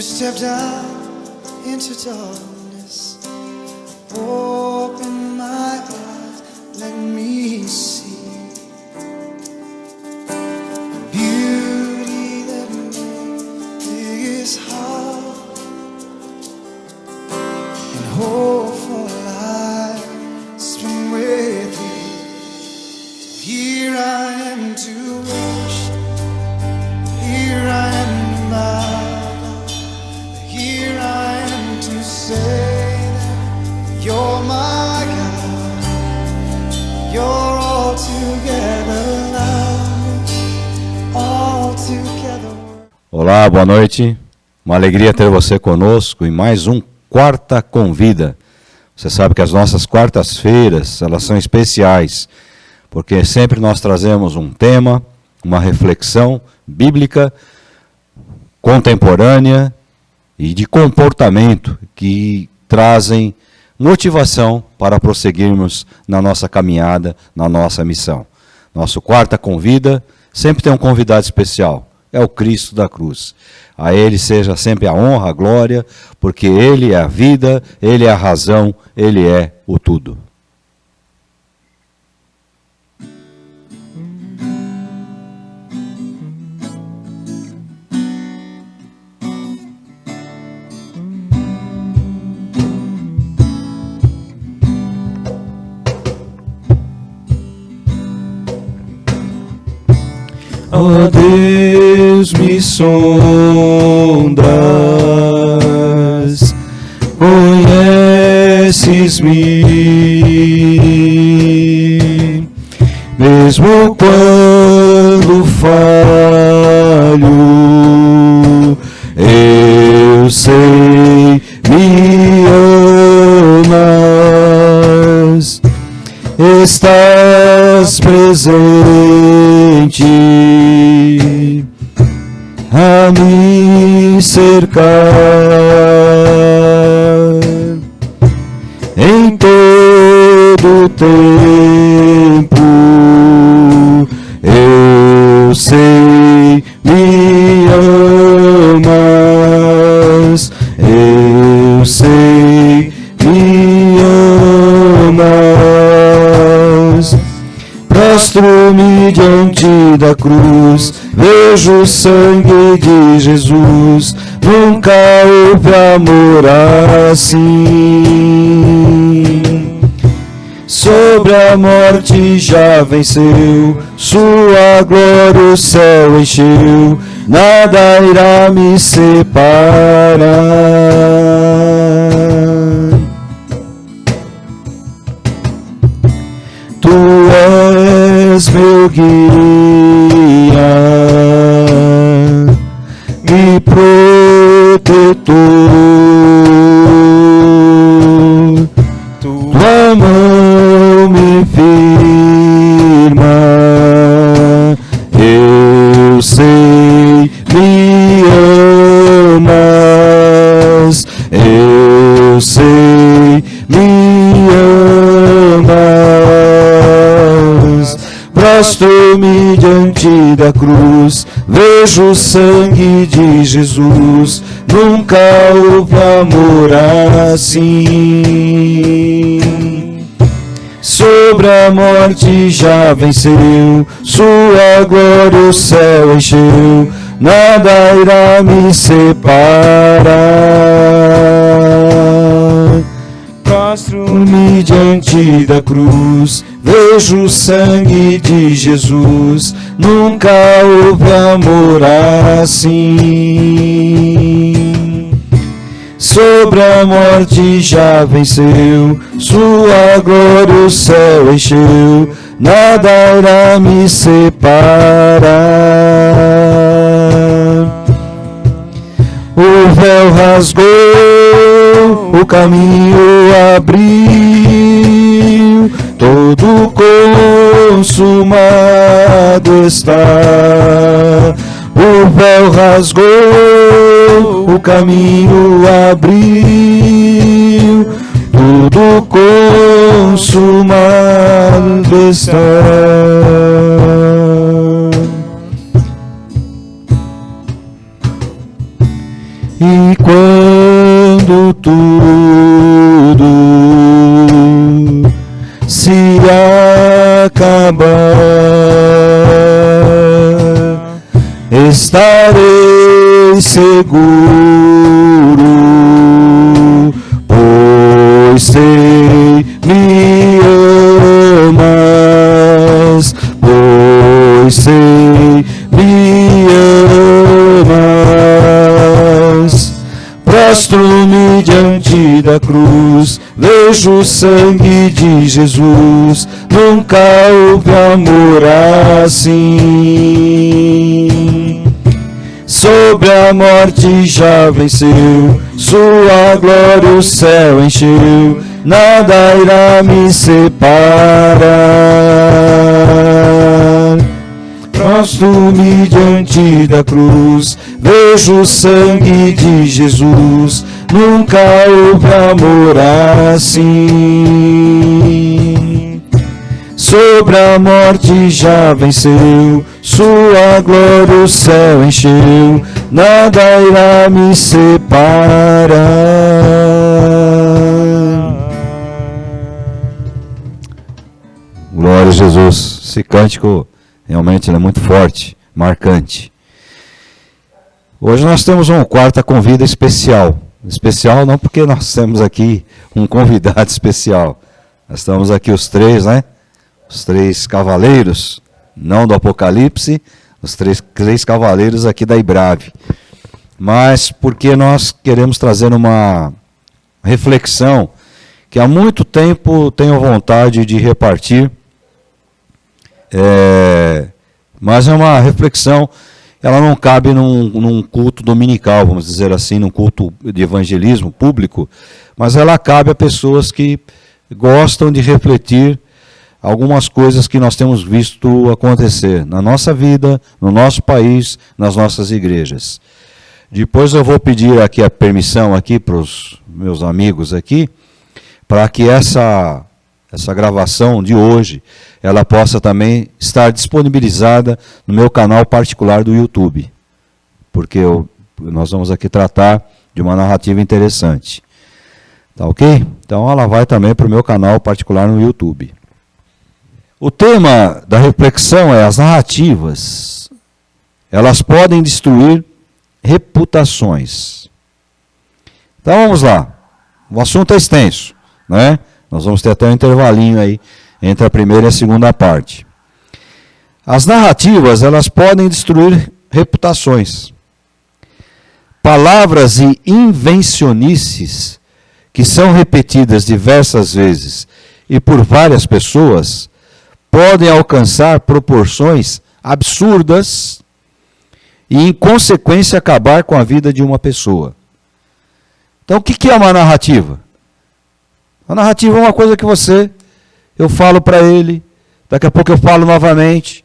stepped out into darkness, open my eyes, let me see beauty that made this heart and hope for life spring with thee. So here I am to worship, here I am to bow, here I am to say that you're my God, you're altogether love, altogether. Olá, boa noite. Uma alegria ter você conosco em mais um Quarta Convida. Você sabe que as nossas quartas-feiras, elas são especiais, porque sempre nós trazemos um tema, uma reflexão bíblica, contemporânea e de comportamento que trazem motivação para prosseguirmos na nossa caminhada, na nossa missão. Nosso Quarta Convida sempre tem um convidado especial, é o Cristo da cruz. A Ele seja sempre a honra, a glória, porque Ele é a vida, Ele é a razão, Ele é o tudo. Ó Deus, me sondas, conheces-me, mesmo quando falho, eu sei, me amas, estás presente a me cercar em todo tempo. Eu sei, me amas, eu sei, me amas. Prostro-me diante da cruz, vejo o sangue de Jesus, nunca houve amor assim. Sobre a morte já venceu, sua glória o céu encheu, nada irá me separar. Tu és meu guia, me protetor, tua mão me firma, eu sei, me amas, eu sei, me amas. Prostro-me diante da cruz, vejo o sangue de Jesus, nunca houve amor assim. Sobre a morte já venceu, sua glória o céu encheu, nada irá me separar. Prostro-me diante da cruz, vejo o sangue de Jesus, nunca houve amor assim. Sobre a morte já venceu, sua glória o céu encheu, nada irá me separar. O véu rasgou, o caminho abriu, todo consumado está. O véu rasgou, o caminho abriu, tudo consumado está. E acabar, estarei seguro, pois sei me amas, pois sei me amas. Prostro-me diante da cruz, vejo o sangue de Jesus, nunca houve amor assim. Sobre a morte já venceu, sua glória o céu encheu, nada irá me separar. Prostro-me diante da cruz, vejo o sangue de Jesus, nunca houve amor assim. Sobre a morte já venceu, sua glória o céu encheu, nada irá me separar. Glória a Jesus. Esse cântico realmente é muito forte, marcante. Hoje nós temos uma quarta convida especial. Especial não porque nós temos aqui um convidado especial. Nós estamos aqui os três, né? Os três cavaleiros, não do Apocalipse, os três cavaleiros aqui da IBRAVE. Mas porque nós queremos trazer uma reflexão que há muito tempo tenho vontade de repartir. Mas é uma reflexão, ela não cabe num culto dominical, vamos dizer assim, num culto de evangelismo público, mas ela cabe a pessoas que gostam de refletir algumas coisas que nós temos visto acontecer na nossa vida, no nosso país, nas nossas igrejas. Depois eu vou pedir aqui a permissão aqui para os meus amigos aqui, para que essa gravação de hoje, ela possa também estar disponibilizada no meu canal particular do YouTube, porque nós vamos aqui tratar de uma narrativa interessante. Tá ok? Então ela vai também para o meu canal particular no YouTube. O tema da reflexão é as narrativas. Elas podem destruir reputações. Então vamos lá. O assunto é extenso, né? Nós vamos ter até um intervalinho aí entre a primeira e a segunda parte. As narrativas, elas podem destruir reputações. Palavras e invencionices que são repetidas diversas vezes e por várias pessoas podem alcançar proporções absurdas e, em consequência, acabar com a vida de uma pessoa. Então, o que é uma narrativa? A narrativa é uma coisa que eu falo para ele, daqui a pouco eu falo novamente,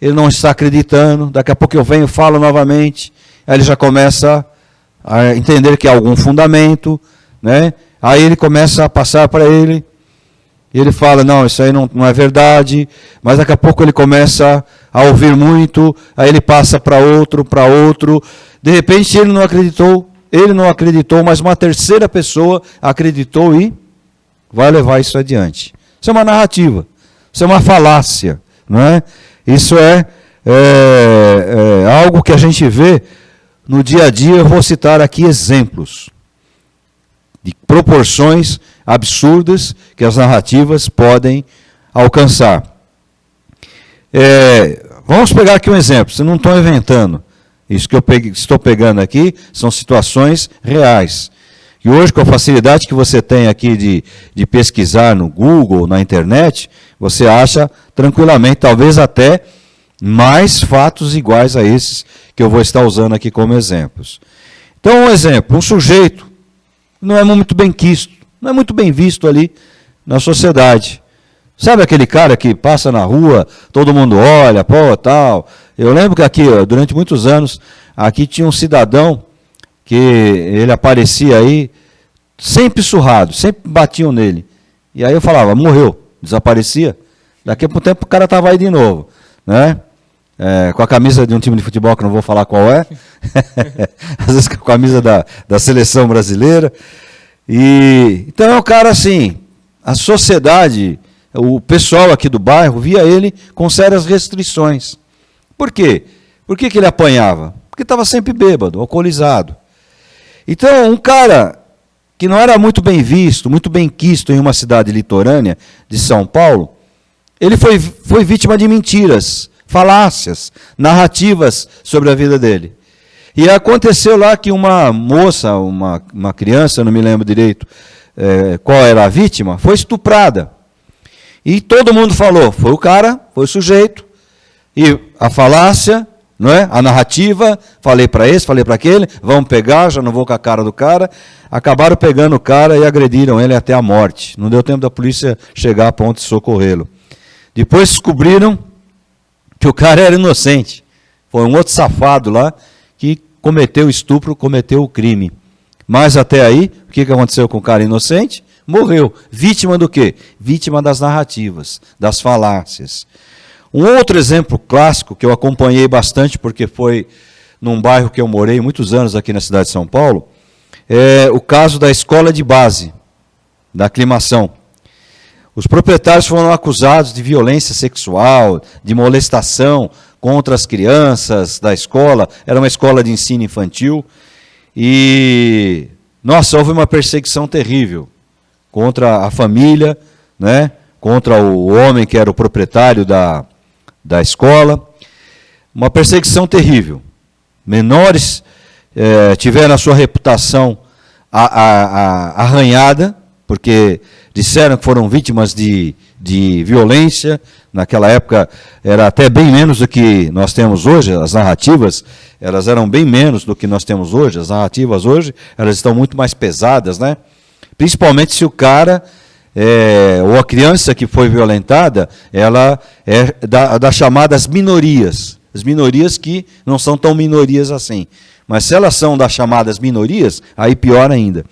ele não está acreditando, daqui a pouco eu venho e falo novamente, aí ele já começa a entender que há algum fundamento, né? Aí ele começa a passar para ele, e ele fala, não, isso aí não é verdade, mas daqui a pouco ele começa a ouvir muito, aí ele passa para outro, de repente ele não acreditou, mas uma terceira pessoa acreditou e vai levar isso adiante. Isso é uma narrativa, isso é uma falácia, não é? Isso é algo que a gente vê no dia a dia. Eu vou citar aqui exemplos de proporções absurdas que as narrativas podem alcançar. Vamos pegar aqui um exemplo, vocês não estão inventando. Isso que eu estou pegando aqui são situações reais. E hoje, com a facilidade que você tem aqui de pesquisar no Google, na internet, você acha tranquilamente, talvez até mais fatos iguais a esses que eu vou estar usando aqui como exemplos. Então, um exemplo, um sujeito não é muito bem quisto, não é muito bem visto ali na sociedade. Sabe aquele cara que passa na rua, todo mundo olha, pô, tal. Eu lembro que aqui, durante muitos anos, aqui tinha um cidadão que ele aparecia aí, sempre surrado, sempre batiam nele. E aí eu falava, morreu, desaparecia. Daqui a pouco tempo o cara estava aí de novo, né? Com a camisa de um time de futebol que não vou falar qual é, às vezes com a camisa da seleção brasileira. Então é um cara assim, a sociedade o pessoal aqui do bairro via ele com sérias restrições. Por quê? Por que ele apanhava? Porque estava sempre bêbado, alcoolizado. Então, um cara que não era muito bem visto, muito bem quisto em uma cidade litorânea de São Paulo, ele foi vítima de mentiras, falácias, narrativas sobre a vida dele. E aconteceu lá que uma moça, uma criança, eu não me lembro direito qual era a vítima, foi estuprada. E todo mundo falou, foi o cara, foi o sujeito, e a falácia, não é? A narrativa, falei para esse, falei para aquele, vamos pegar, já não vou com a cara do cara. Acabaram pegando o cara e agrediram ele até a morte. Não deu tempo da polícia chegar a ponto de socorrê-lo. Depois descobriram que o cara era inocente. Foi um outro safado lá que cometeu o estupro, cometeu o crime. Mas até aí, o que aconteceu com o cara inocente? Morreu. Vítima do quê? Vítima das narrativas, das falácias. Um outro exemplo clássico que eu acompanhei bastante, porque foi num bairro que eu morei muitos anos aqui na cidade de São Paulo, é o caso da escola de base, da Aclimação. Os proprietários foram acusados de violência sexual, de molestação contra as crianças da escola. Era uma escola de ensino infantil. E, nossa, houve uma perseguição terrível contra a família, né? Contra o homem que era o proprietário da escola. Uma perseguição terrível. Menores tiveram a sua reputação arranhada, porque disseram que foram vítimas de violência. Naquela época era até bem menos do que nós temos hoje. As narrativas, elas eram bem menos do que nós temos hoje. As narrativas hoje, elas estão muito mais pesadas, né? Principalmente se o cara, ou a criança que foi violentada, ela é das chamadas minorias. As minorias que não são tão minorias assim. Mas se elas são das chamadas minorias, aí pior ainda.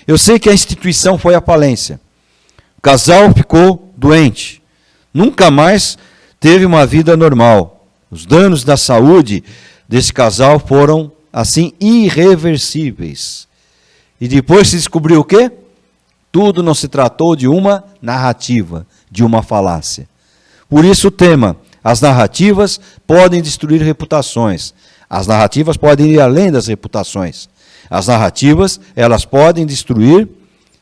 Eu sei que a instituição foi à falência. O casal ficou doente. Nunca mais teve uma vida normal. Os danos da saúde desse casal foram, assim, irreversíveis. E depois se descobriu o quê? Tudo não se tratou de uma narrativa, de uma falácia. Por isso o tema, as narrativas podem destruir reputações. As narrativas podem ir além das reputações. As narrativas, elas podem destruir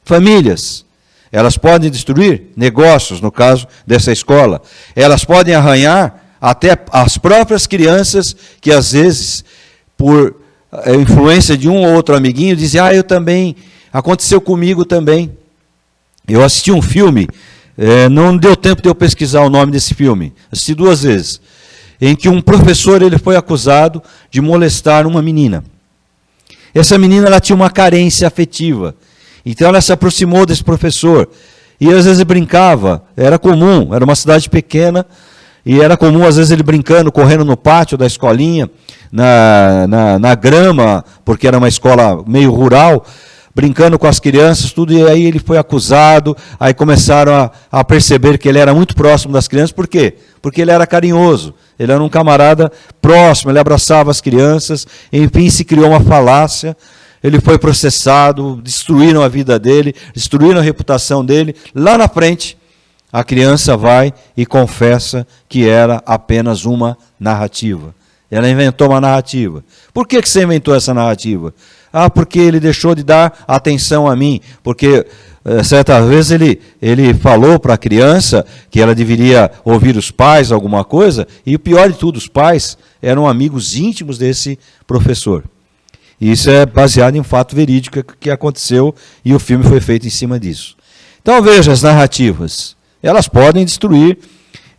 famílias. Elas podem destruir negócios, no caso dessa escola. Elas podem arranhar até as próprias crianças que, às vezes, por influência de um ou outro amiguinho, dizem, eu também, aconteceu comigo também. Eu assisti um filme, não deu tempo de eu pesquisar o nome desse filme, assisti 2 vezes, em que um professor ele foi acusado de molestar uma menina. Essa menina ela tinha uma carência afetiva. Então ela se aproximou desse professor. E às vezes brincava, era comum, era uma cidade pequena, e era comum às vezes ele brincando, correndo no pátio da escolinha, na grama, porque era uma escola meio rural, brincando com as crianças, tudo, e aí ele foi acusado, aí começaram a perceber que ele era muito próximo das crianças. Por quê? Porque ele era carinhoso, ele era um camarada próximo, ele abraçava as crianças, enfim, se criou uma falácia, ele foi processado, destruíram a vida dele, destruíram a reputação dele. Lá na frente, a criança vai e confessa que era apenas uma narrativa. Ela inventou uma narrativa. Por que você inventou essa narrativa? Porque ele deixou de dar atenção a mim, porque certa vez ele falou para a criança que ela deveria ouvir os pais, alguma coisa, e o pior de tudo, os pais eram amigos íntimos desse professor. E isso é baseado em um fato verídico que aconteceu, e o filme foi feito em cima disso. Então veja, as narrativas, elas podem destruir,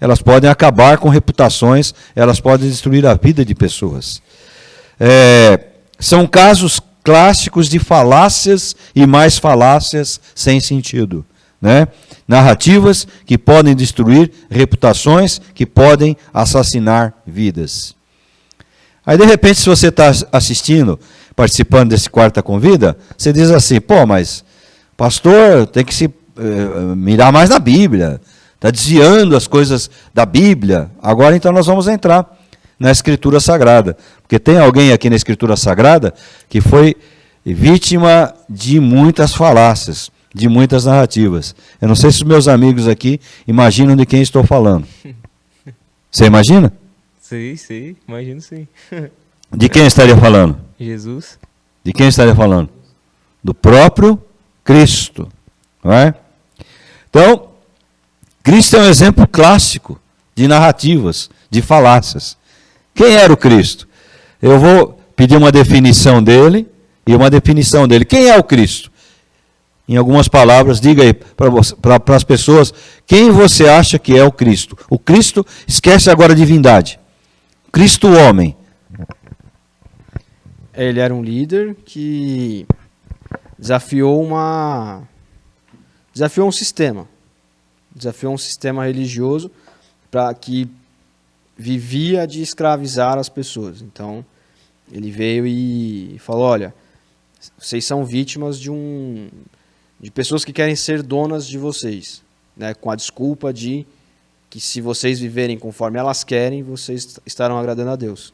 elas podem acabar com reputações, elas podem destruir a vida de pessoas. São casos clássicos de falácias e mais falácias sem sentido, né? Narrativas que podem destruir reputações, que podem assassinar vidas. Aí, de repente, se você está assistindo, participando desse Quarta Convida, você diz assim, mas pastor, tem que se mirar mais na Bíblia, está desviando as coisas da Bíblia. Agora, então, nós vamos entrar na Escritura Sagrada, porque tem alguém aqui na Escritura Sagrada que foi vítima de muitas falácias. de muitas narrativas. Eu não sei se os meus amigos aqui imaginam de quem estou falando. Você imagina? Sei, imagino sim. De quem estaria falando? Jesus. De quem estaria falando? Do próprio Cristo. Não é? Então, Cristo é um exemplo clássico de narrativas, de falácias. Quem era o Cristo? Eu vou pedir uma definição dele e uma definição dele. Quem é o Cristo? Em algumas palavras, diga aí para as pessoas, quem você acha que é o Cristo? O Cristo, esquece agora a divindade. Cristo homem. Ele era um líder que desafiou um sistema. Desafiou um sistema religioso para que vivia de escravizar as pessoas. Então, ele veio e falou, olha, vocês são vítimas de pessoas que querem ser donas de vocês, né, com a desculpa de que se vocês viverem conforme elas querem, vocês estarão agradando a Deus.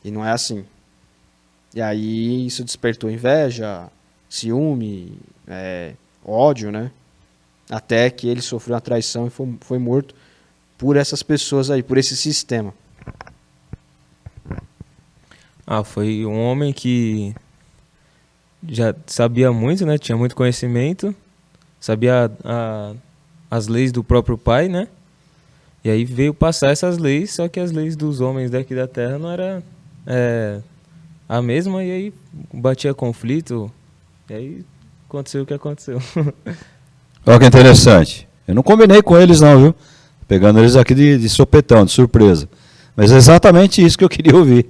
E não é assim. E aí isso despertou inveja, ciúme, ódio, né? Até que ele sofreu uma traição e foi morto por essas pessoas aí, por esse sistema. Foi um homem que já sabia muito, né? Tinha muito conhecimento, sabia as leis do próprio pai, né? E aí veio passar essas leis, só que as leis dos homens daqui da terra não era a mesma, e aí batia conflito, e aí aconteceu o que aconteceu. Olha que interessante. Eu não combinei com eles não, viu? Pegando eles aqui de sopetão, de surpresa. Mas é exatamente isso que eu queria ouvir.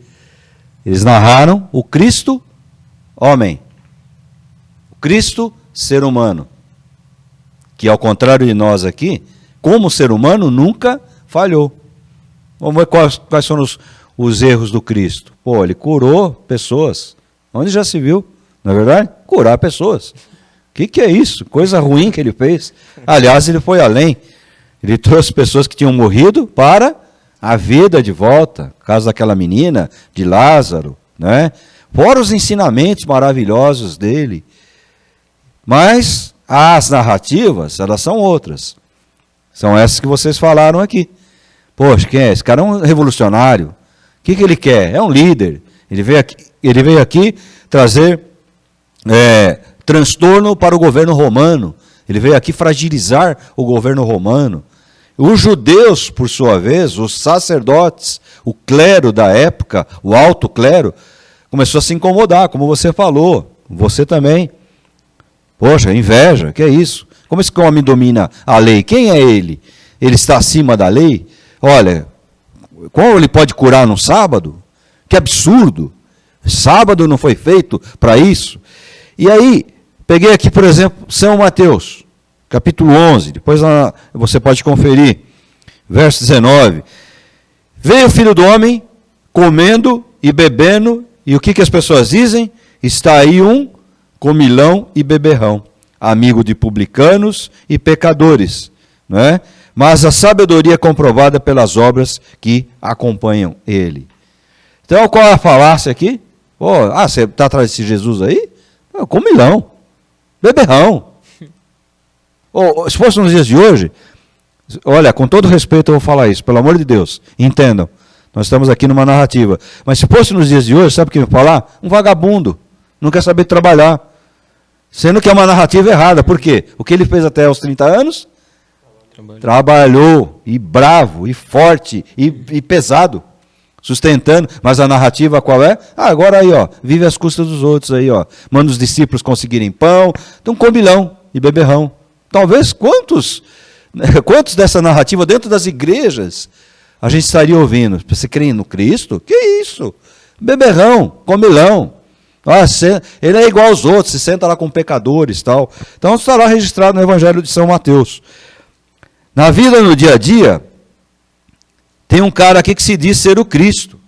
Eles narraram o Cristo homem. O Cristo ser humano. Que ao contrário de nós aqui, como ser humano, nunca falhou. Vamos ver quais são os erros do Cristo. Pô, ele curou pessoas. Onde já se viu, não é verdade? Curar pessoas. O que é isso? Coisa ruim que ele fez. Aliás, ele foi além. Ele trouxe pessoas que tinham morrido para a vida de volta. O caso daquela menina, de Lázaro, né? Fora os ensinamentos maravilhosos dele. Mas as narrativas, elas são outras. São essas que vocês falaram aqui. Poxa, quem é? Esse cara é um revolucionário. O que ele quer? É um líder. Ele veio aqui trazer transtorno para o governo romano. Ele veio aqui fragilizar o governo romano. Os judeus, por sua vez, os sacerdotes, o clero da época, o alto clero, começou a se incomodar, como você falou. Você também. Poxa, inveja, que é isso? Como esse homem domina a lei? Quem é ele? Ele está acima da lei? Olha, como ele pode curar no sábado? Que absurdo! Sábado não foi feito para isso. E aí, peguei aqui, por exemplo, São Mateus, capítulo 11, depois você pode conferir, verso 19. Veio o Filho do Homem comendo e bebendo, e o que as pessoas dizem? Está aí um comilão e beberrão, amigo de publicanos e pecadores, não é? Mas a sabedoria é comprovada pelas obras que acompanham ele. Então, qual é a falácia aqui? Você está atrás desse Jesus aí? Comilão, beberrão. Se fosse nos dias de hoje, olha, com todo respeito eu vou falar isso, pelo amor de Deus, entendam, nós estamos aqui numa narrativa, mas se fosse nos dias de hoje, sabe o que eu ia falar? Um vagabundo, não quer saber trabalhar, sendo que é uma narrativa errada. Por quê? O que ele fez até aos 30 anos? Trabalhou, e bravo, e forte, e pesado, sustentando, mas a narrativa qual é? Agora aí, vive às custas dos outros aí, manda os discípulos conseguirem pão, então comilão e beberrão. Talvez quantos dessa narrativa dentro das igrejas a gente estaria ouvindo? Você crê no Cristo? Que isso? Beberrão, comilão. Ele é igual aos outros, se senta lá com pecadores e tal. Então está lá registrado no Evangelho de São Mateus. Na vida, no dia a dia, tem um cara aqui que se diz ser o Cristo.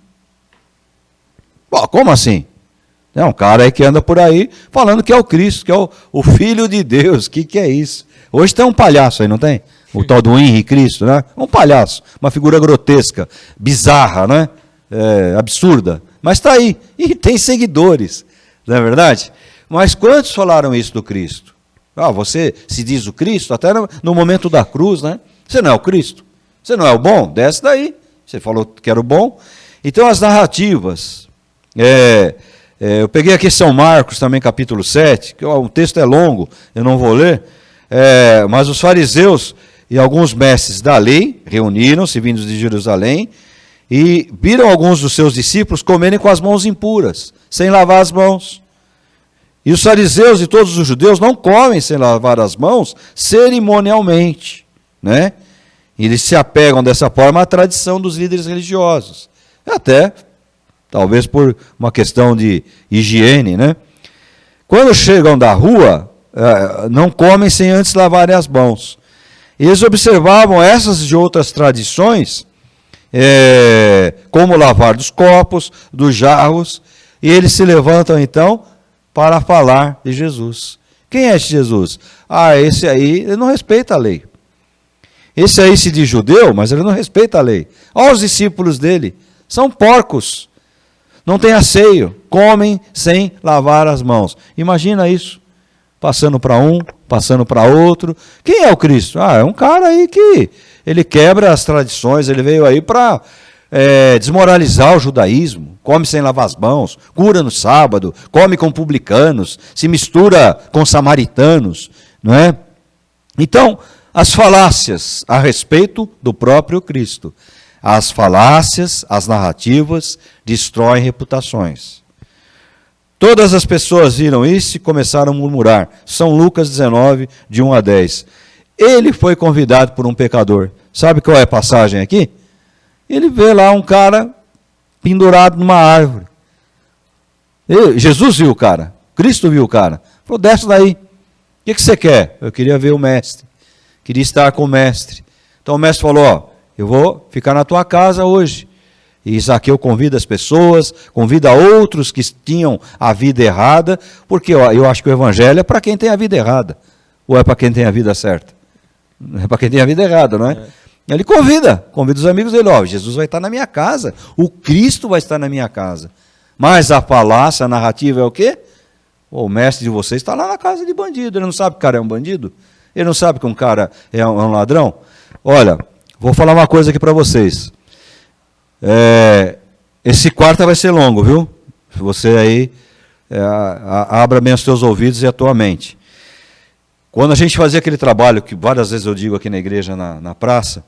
Como assim? É um cara aí que anda por aí falando que é o Cristo, que é o Filho de Deus. O que é isso? Hoje tem um palhaço aí, não tem? O tal do Henri Cristo, né? Um palhaço, uma figura grotesca, bizarra, né? Absurda. Mas está aí, e tem seguidores, não é verdade? Mas quantos falaram isso do Cristo? Ah, você se diz o Cristo, até no momento da cruz, né? Você não é o Cristo? Você não é o bom? Desce daí. Você falou que era o bom. Então, as narrativas. Eu peguei aqui São Marcos, também capítulo 7, que o texto é longo, eu não vou ler. Mas os fariseus e alguns mestres da lei reuniram-se, vindos de Jerusalém, e viram alguns dos seus discípulos comerem com as mãos impuras, sem lavar as mãos. E os fariseus e todos os judeus não comem sem lavar as mãos cerimonialmente, né? E eles se apegam dessa forma à tradição dos líderes religiosos. Até, talvez por uma questão de higiene, né? Quando chegam da rua, não comem sem antes lavarem as mãos. Eles observavam essas e outras tradições, como lavar dos copos, dos jarros, e eles se levantam então para falar de Jesus. Quem é esse Jesus? Esse aí, ele não respeita a lei. Esse aí se diz judeu, mas ele não respeita a lei. Olha os discípulos dele, são porcos, não têm asseio, comem sem lavar as mãos. Imagina isso, passando para um, passando para outro. Quem é o Cristo? É um cara aí que ele quebra as tradições, ele veio aí para desmoralizar o judaísmo, come sem lavar as mãos, cura no sábado, come com publicanos, se mistura com samaritanos, não é? Então, as falácias a respeito do próprio Cristo. As falácias, as narrativas, destroem reputações. Todas as pessoas viram isso e começaram a murmurar. São Lucas 19, de 1 a 10. Ele foi convidado por um pecador. Sabe qual é a passagem aqui? Ele vê lá um cara pendurado numa árvore. Jesus viu o cara, Cristo viu o cara. Falou, desce daí. O que você quer? Eu queria ver o mestre. Queria estar com o mestre. Então o mestre falou, eu vou ficar na tua casa hoje. E Zaqueu convida as pessoas, convida outros que tinham a vida errada, porque eu acho que o evangelho é para quem tem a vida errada. Ou é para quem tem a vida certa? É para quem tem a vida errada, não é? Ele convida os amigos dele, Jesus vai estar na minha casa, o Cristo vai estar na minha casa. Mas a falácia, a narrativa é o quê? O mestre de vocês está lá na casa de bandido, ele não sabe que o cara é um bandido? Ele não sabe que um cara é um ladrão? Olha, vou falar uma coisa aqui para vocês. Esse quarto vai ser longo, viu? Você aí, abra bem os teus ouvidos e a tua mente. Quando a gente fazia aquele trabalho, que várias vezes eu digo aqui na igreja, na praça,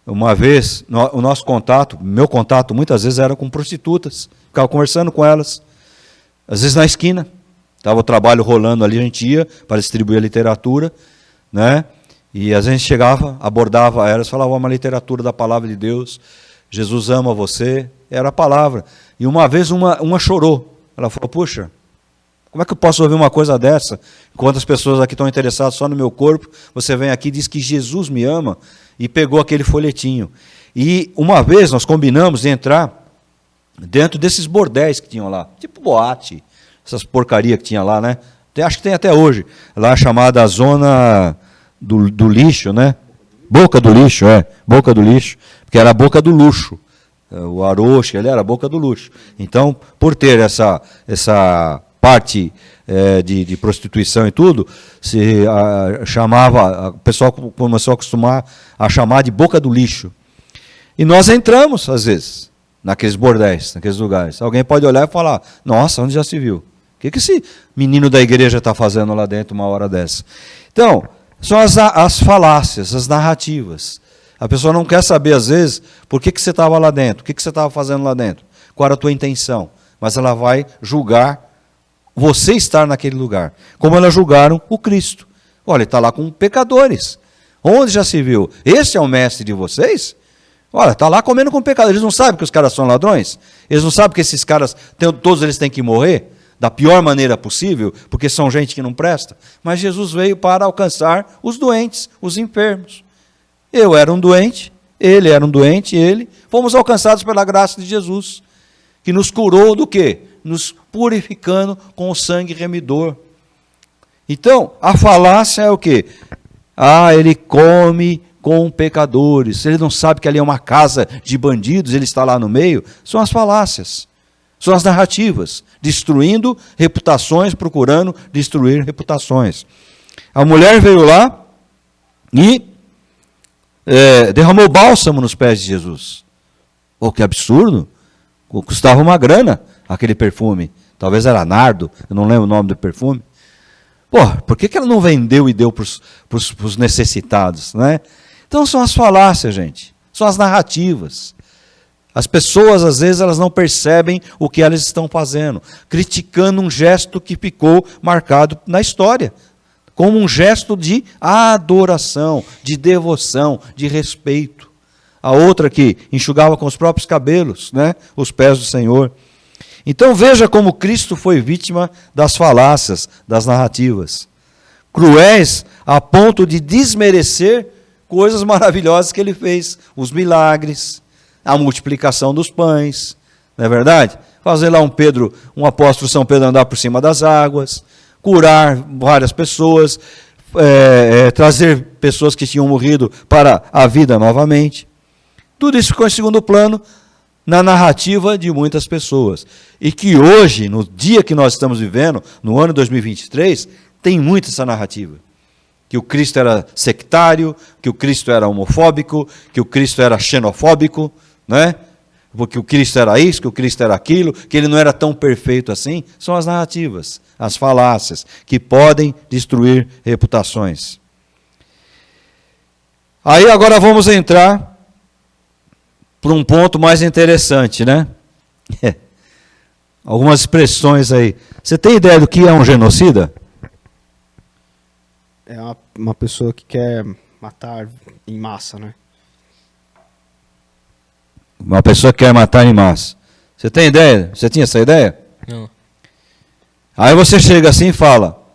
uma vez, o nosso contato, meu contato, muitas vezes era com prostitutas, ficava conversando com elas, às vezes na esquina, estava o trabalho rolando ali, a gente ia para distribuir a literatura, né? E às vezes a gente chegava, abordava elas, falava uma literatura da palavra de Deus, Jesus ama você, era a palavra. E uma vez uma chorou, ela falou, puxa, como é que eu posso ouvir uma coisa dessa? Enquanto as pessoas aqui estão interessadas só no meu corpo, você vem aqui e diz que Jesus me ama, e pegou aquele folhetinho. E uma vez nós combinamos de entrar dentro desses bordéis que tinham lá, tipo boate, essas porcaria que tinha lá, né? Acho que tem até hoje, lá chamada Zona do Lixo, né? Boca do Lixo, Boca do Lixo, porque era a boca do luxo. O Aroche, ele era a boca do luxo. Então, por ter essa parte de prostituição e tudo, se chamava, o pessoal começou a acostumar a chamar de boca do lixo. E nós entramos, às vezes, naqueles bordéis, naqueles lugares. Alguém pode olhar e falar, nossa, onde já se viu? O que esse menino da igreja está fazendo lá dentro uma hora dessa? Então, são as falácias, as narrativas. A pessoa não quer saber, às vezes, por que você estava lá dentro, o que você estava fazendo lá dentro, qual era a tua intenção. Mas ela vai julgar você estar naquele lugar, como elas julgaram o Cristo. Olha, ele está lá com pecadores. Onde já se viu? Esse é o mestre de vocês? Olha, está lá comendo com pecadores. Eles não sabem que os caras são ladrões? Eles não sabem que esses caras, todos eles têm que morrer? Da pior maneira possível, porque são gente que não presta? Mas Jesus veio para alcançar os doentes, os enfermos. Eu era um doente, ele era um doente, fomos alcançados pela graça de Jesus, que nos curou do quê? Nos purificando com o sangue remidor. Então, a falácia é o quê? Ele come com pecadores. Ele não sabe que ali é uma casa de bandidos, ele está lá no meio. São as falácias, são as narrativas, destruindo reputações, procurando destruir reputações. A mulher veio lá e derramou bálsamo nos pés de Jesus. Oh, que absurdo! Custava uma grana aquele perfume. Talvez era nardo, eu não lembro o nome do perfume. Pô, por que ela não vendeu e deu para os necessitados, né? Então são as falácias, gente. São as narrativas. As pessoas, às vezes, elas não percebem o que elas estão fazendo, criticando um gesto que ficou marcado na história, como um gesto de adoração, de devoção, de respeito. A outra que enxugava com os próprios cabelos, né, os pés do Senhor. Então veja como Cristo foi vítima das falácias, das narrativas, cruéis a ponto de desmerecer coisas maravilhosas que ele fez, os milagres, a multiplicação dos pães, não é verdade? Fazer lá um apóstolo São Pedro andar por cima das águas, curar várias pessoas, trazer pessoas que tinham morrido para a vida novamente. Tudo isso ficou em segundo plano na narrativa de muitas pessoas. E que hoje, no dia que nós estamos vivendo, no ano 2023, tem muito essa narrativa. Que o Cristo era sectário, que o Cristo era homofóbico, que o Cristo era xenofóbico, né? Porque o Cristo era isso, que o Cristo era aquilo, que ele não era tão perfeito assim. São as narrativas, as falácias, que podem destruir reputações. Aí agora vamos entrar para um ponto mais interessante, né? Algumas expressões aí. Você tem ideia do que é um genocida? É uma pessoa que quer matar em massa, né? Uma pessoa que quer matar em massa. Você tem ideia? Você tinha essa ideia? Não. Aí você chega assim e fala,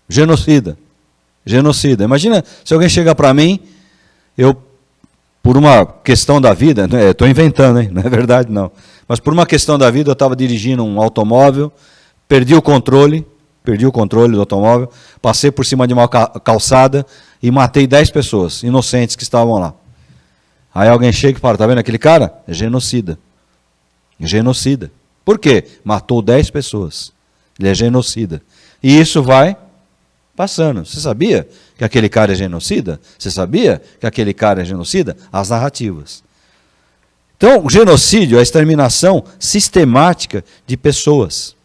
genocida. Genocida. Imagina se alguém chega para mim, por uma questão da vida, estou inventando, hein? Não é verdade não, mas por uma questão da vida eu estava dirigindo um automóvel, perdi o controle do automóvel, passei por cima de uma calçada e matei 10 pessoas, inocentes que estavam lá. Aí alguém chega e fala, está vendo aquele cara? É genocida. Genocida. Por quê? Matou 10 pessoas. Ele é genocida. E isso vai passando. Você sabia que aquele cara é genocida? Você sabia que aquele cara é genocida? As narrativas. Então, o genocídio é a exterminação sistemática de pessoas,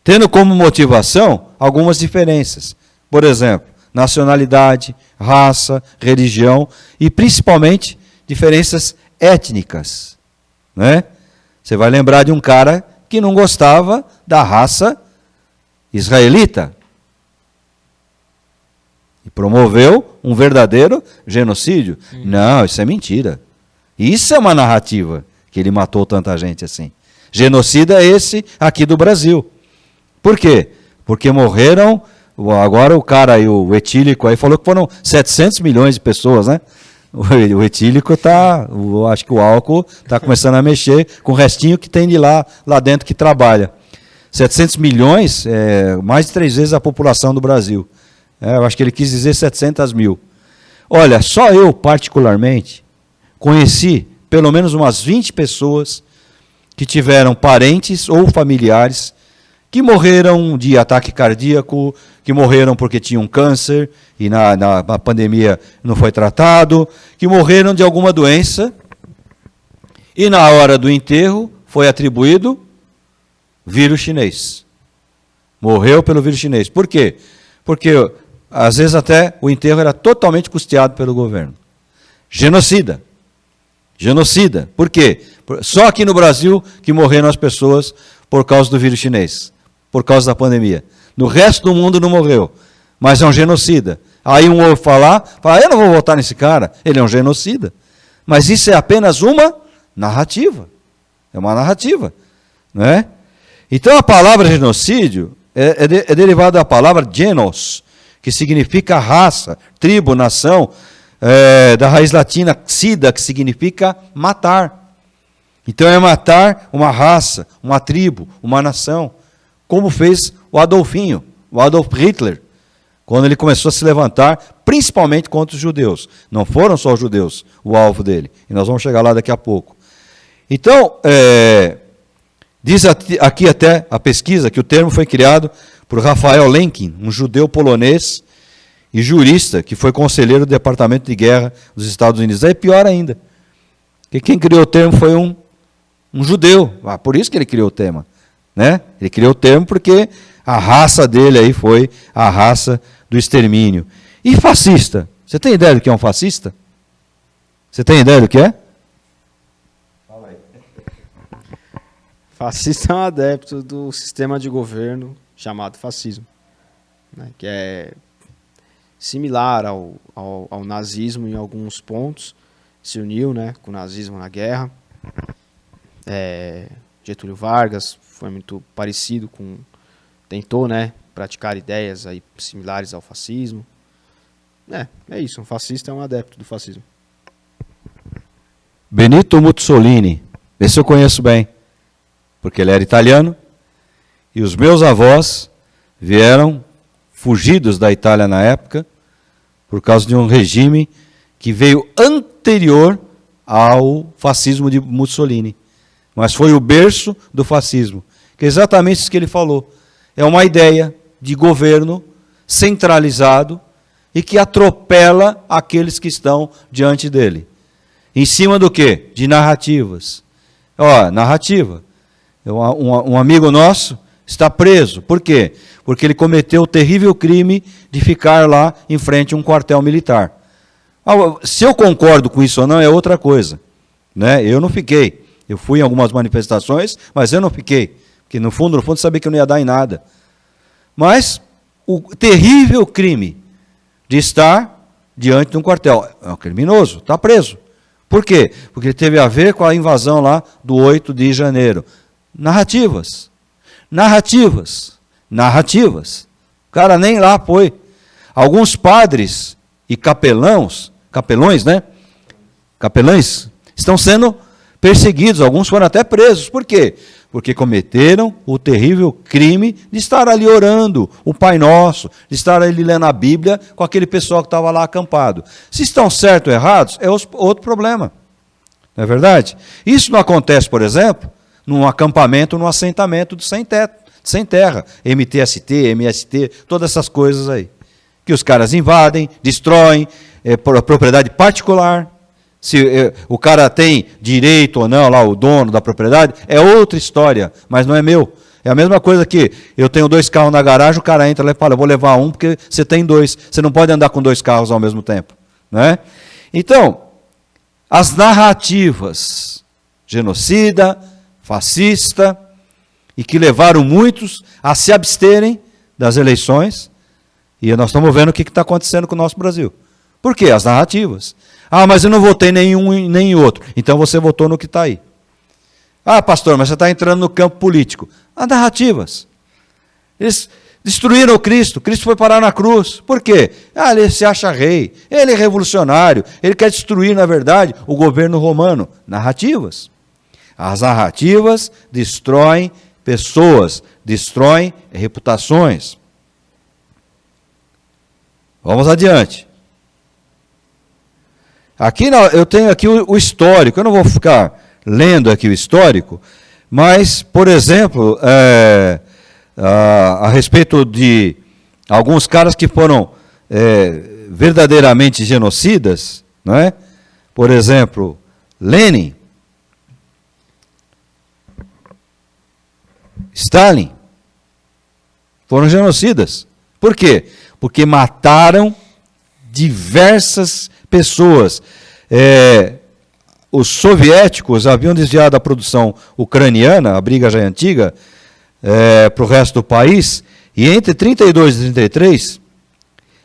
tendo como motivação algumas diferenças. Por exemplo, nacionalidade, raça, religião e principalmente diferenças étnicas, né? Você vai lembrar de um cara que não gostava da raça israelita e promoveu um verdadeiro genocídio. Não, isso é mentira. Isso é uma narrativa que ele matou tanta gente assim. Genocida é esse aqui do Brasil. Por quê? Porque morreram. Agora o cara aí, o etílico aí, falou que foram 700 milhões de pessoas, né? O etílico acho que o álcool está começando a mexer com o restinho que tem de lá dentro que trabalha. 700 milhões é mais de 3 vezes a população do Brasil. Eu acho que ele quis dizer 700 mil. Olha, só eu particularmente conheci pelo menos umas 20 pessoas que tiveram parentes ou familiares que morreram de ataque cardíaco, que morreram porque tinham câncer e na pandemia não foi tratado, que morreram de alguma doença e na hora do enterro foi atribuído vírus chinês. Morreu pelo vírus chinês. Por quê? Porque às vezes até o enterro era totalmente custeado pelo governo. Genocida. Genocida. Por quê? Só aqui no Brasil que morreram as pessoas por causa do vírus chinês, por causa da pandemia. No resto do mundo não morreu, mas é um genocida. Aí um ouve fala, eu não vou votar nesse cara, ele é um genocida. Mas isso é apenas uma narrativa. É uma narrativa. Não é? Então a palavra genocídio é derivada da palavra genos, que significa raça, tribo, nação, da raiz latina xida, que significa matar. Então é matar uma raça, uma tribo, uma nação, como fez o Adolf Hitler, quando ele começou a se levantar, principalmente contra os judeus. Não foram só os judeus o alvo dele, e nós vamos chegar lá daqui a pouco. Então, diz aqui até a pesquisa que o termo foi criado por Rafael Lemkin, um judeu polonês, e jurista, que foi conselheiro do Departamento de Guerra dos Estados Unidos. Aí é pior ainda, porque quem criou o termo foi um judeu. Por isso que ele criou o termo, né? Ele criou o termo porque a raça dele aí foi a raça do extermínio. E fascista? Você tem ideia do que é um fascista? Você tem ideia do que é? Fascista é um adepto do sistema de governo chamado fascismo, né, que é similar ao nazismo em alguns pontos, se uniu, né, com o nazismo na guerra. Getúlio Vargas foi muito parecido com... tentou, né, praticar ideias aí similares ao fascismo. É isso, um fascista é um adepto do fascismo. Benito Mussolini, esse eu conheço bem, porque ele era italiano, e os meus avós vieram fugidos da Itália na época, por causa de um regime que veio anterior ao fascismo de Mussolini. Mas foi o berço do fascismo, que é exatamente isso que ele falou. É uma ideia de governo centralizado e que atropela aqueles que estão diante dele. Em cima do quê? De narrativas. Narrativa. Um amigo nosso está preso. Por quê? Porque ele cometeu o terrível crime de ficar lá em frente a um quartel militar. Se eu concordo com isso ou não é outra coisa, né? Eu não fiquei. Eu fui em algumas manifestações, mas eu não fiquei. Porque no fundo, sabia que eu não ia dar em nada. Mas o terrível crime de estar diante de um quartel. É um criminoso, está preso. Por quê? Porque ele teve a ver com a invasão lá do 8 de janeiro. Narrativas. O cara nem lá foi. Alguns padres e capelões, né? Capelães estão sendo perseguidos, alguns foram até presos. Por quê? Porque cometeram o terrível crime de estar ali orando o Pai Nosso, de estar ali lendo a Bíblia com aquele pessoal que estava lá acampado. Se estão certos ou errados, é outro problema. Não é verdade? Isso não acontece, por exemplo, num acampamento, num assentamento do sem teto, sem terra, MTST, MST, todas essas coisas aí. Que os caras invadem, destroem, propriedade particular. Se o cara tem direito ou não, lá o dono da propriedade, é outra história, mas não é meu. É a mesma coisa que eu tenho 2 carros na garagem, o cara entra lá e fala, eu vou levar um porque você tem 2. Você não pode andar com 2 carros ao mesmo tempo. Né? Então, as narrativas genocida, fascista, e que levaram muitos a se absterem das eleições, e nós estamos vendo o que está acontecendo com o nosso Brasil. Por quê? As narrativas. Mas eu não votei nenhum nem em outro. Então você votou no que está aí. Pastor, mas você está entrando no campo político. As narrativas. Eles destruíram o Cristo. Cristo foi parar na cruz. Por quê? Ele se acha rei. Ele é revolucionário. Ele quer destruir, na verdade, o governo romano. Narrativas. As narrativas destroem pessoas, destroem reputações. Vamos adiante. Aqui eu tenho aqui o histórico, eu não vou ficar lendo aqui o histórico, mas, por exemplo, a respeito de alguns caras que foram verdadeiramente genocidas, não é? Por exemplo, Lenin, Stalin, foram genocidas. Por quê? Porque mataram diversas pessoas. Os soviéticos haviam desviado a produção ucraniana, a briga já é antiga, para o resto do país, e entre 32 e 33,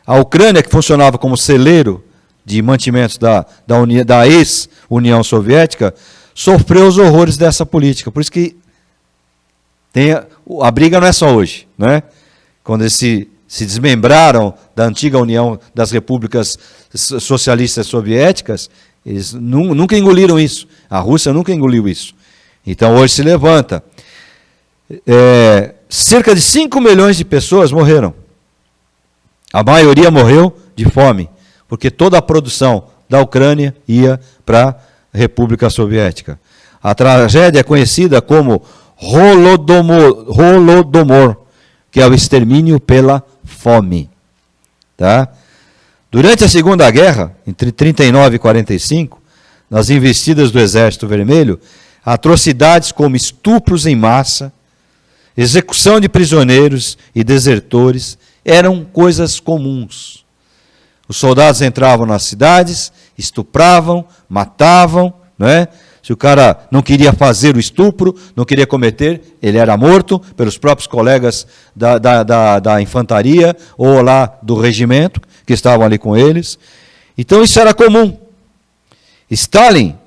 a Ucrânia, que funcionava como celeiro de mantimentos da ex-União Soviética, sofreu os horrores dessa política. Por isso que a briga não é só hoje, né? Quando eles se desmembraram da antiga União das Repúblicas Socialistas Soviéticas, eles nunca engoliram isso. A Rússia nunca engoliu isso. Então hoje se levanta. Cerca de 5 milhões de pessoas morreram. A maioria morreu de fome, porque toda a produção da Ucrânia ia para a República Soviética. A tragédia é conhecida como Holodomor, que é o extermínio pela fome. Tá? Durante a Segunda Guerra, entre 39 e 45, nas investidas do Exército Vermelho, atrocidades como estupros em massa, execução de prisioneiros e desertores eram coisas comuns. Os soldados entravam nas cidades, estupravam, matavam, não é? Se o cara não queria fazer o estupro, não queria cometer, ele era morto pelos próprios colegas da infantaria ou lá do regimento, que estavam ali com eles. Então isso era comum. Stalin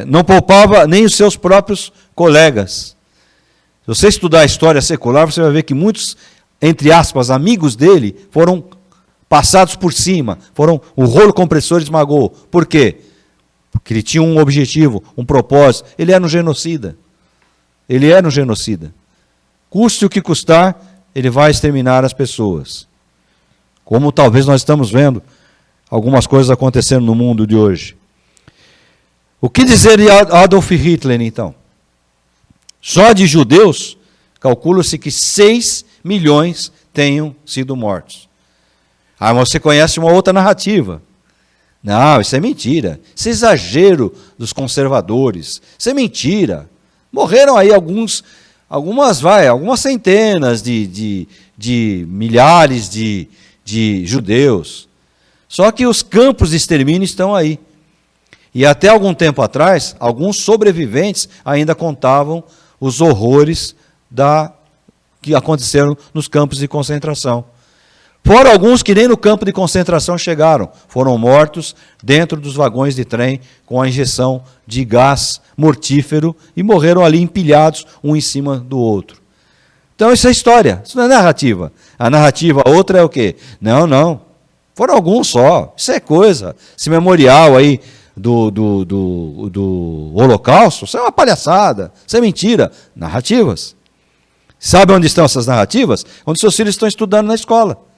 não poupava nem os seus próprios colegas. Se você estudar a história secular, você vai ver que muitos, entre aspas, amigos dele, foram passados por cima, o rolo compressor esmagou. Por quê? Porque ele tinha um objetivo, um propósito. Ele era um genocida. Ele era um genocida. Custe o que custar, ele vai exterminar as pessoas. Como talvez nós estamos vendo algumas coisas acontecendo no mundo de hoje. O que dizer de Adolf Hitler, então? Só de judeus, calcula-se que 6 milhões tenham sido mortos. Ah, mas você conhece uma outra narrativa. Não, isso é mentira. Isso é exagero dos conservadores. Isso é mentira. Morreram aí algumas centenas de milhares de judeus. Só que os campos de extermínio estão aí. E até algum tempo atrás, alguns sobreviventes ainda contavam os horrores que aconteceram nos campos de concentração. Foram alguns que nem no campo de concentração chegaram, foram mortos dentro dos vagões de trem com a injeção de gás mortífero e morreram ali empilhados um em cima do outro. Então isso é história, isso não é narrativa. A narrativa outra é o quê? Não, foram alguns só, isso é coisa. Esse memorial aí do Holocausto, isso é uma palhaçada, isso é mentira. Narrativas. Sabe onde estão essas narrativas? Onde seus filhos estão estudando na escola.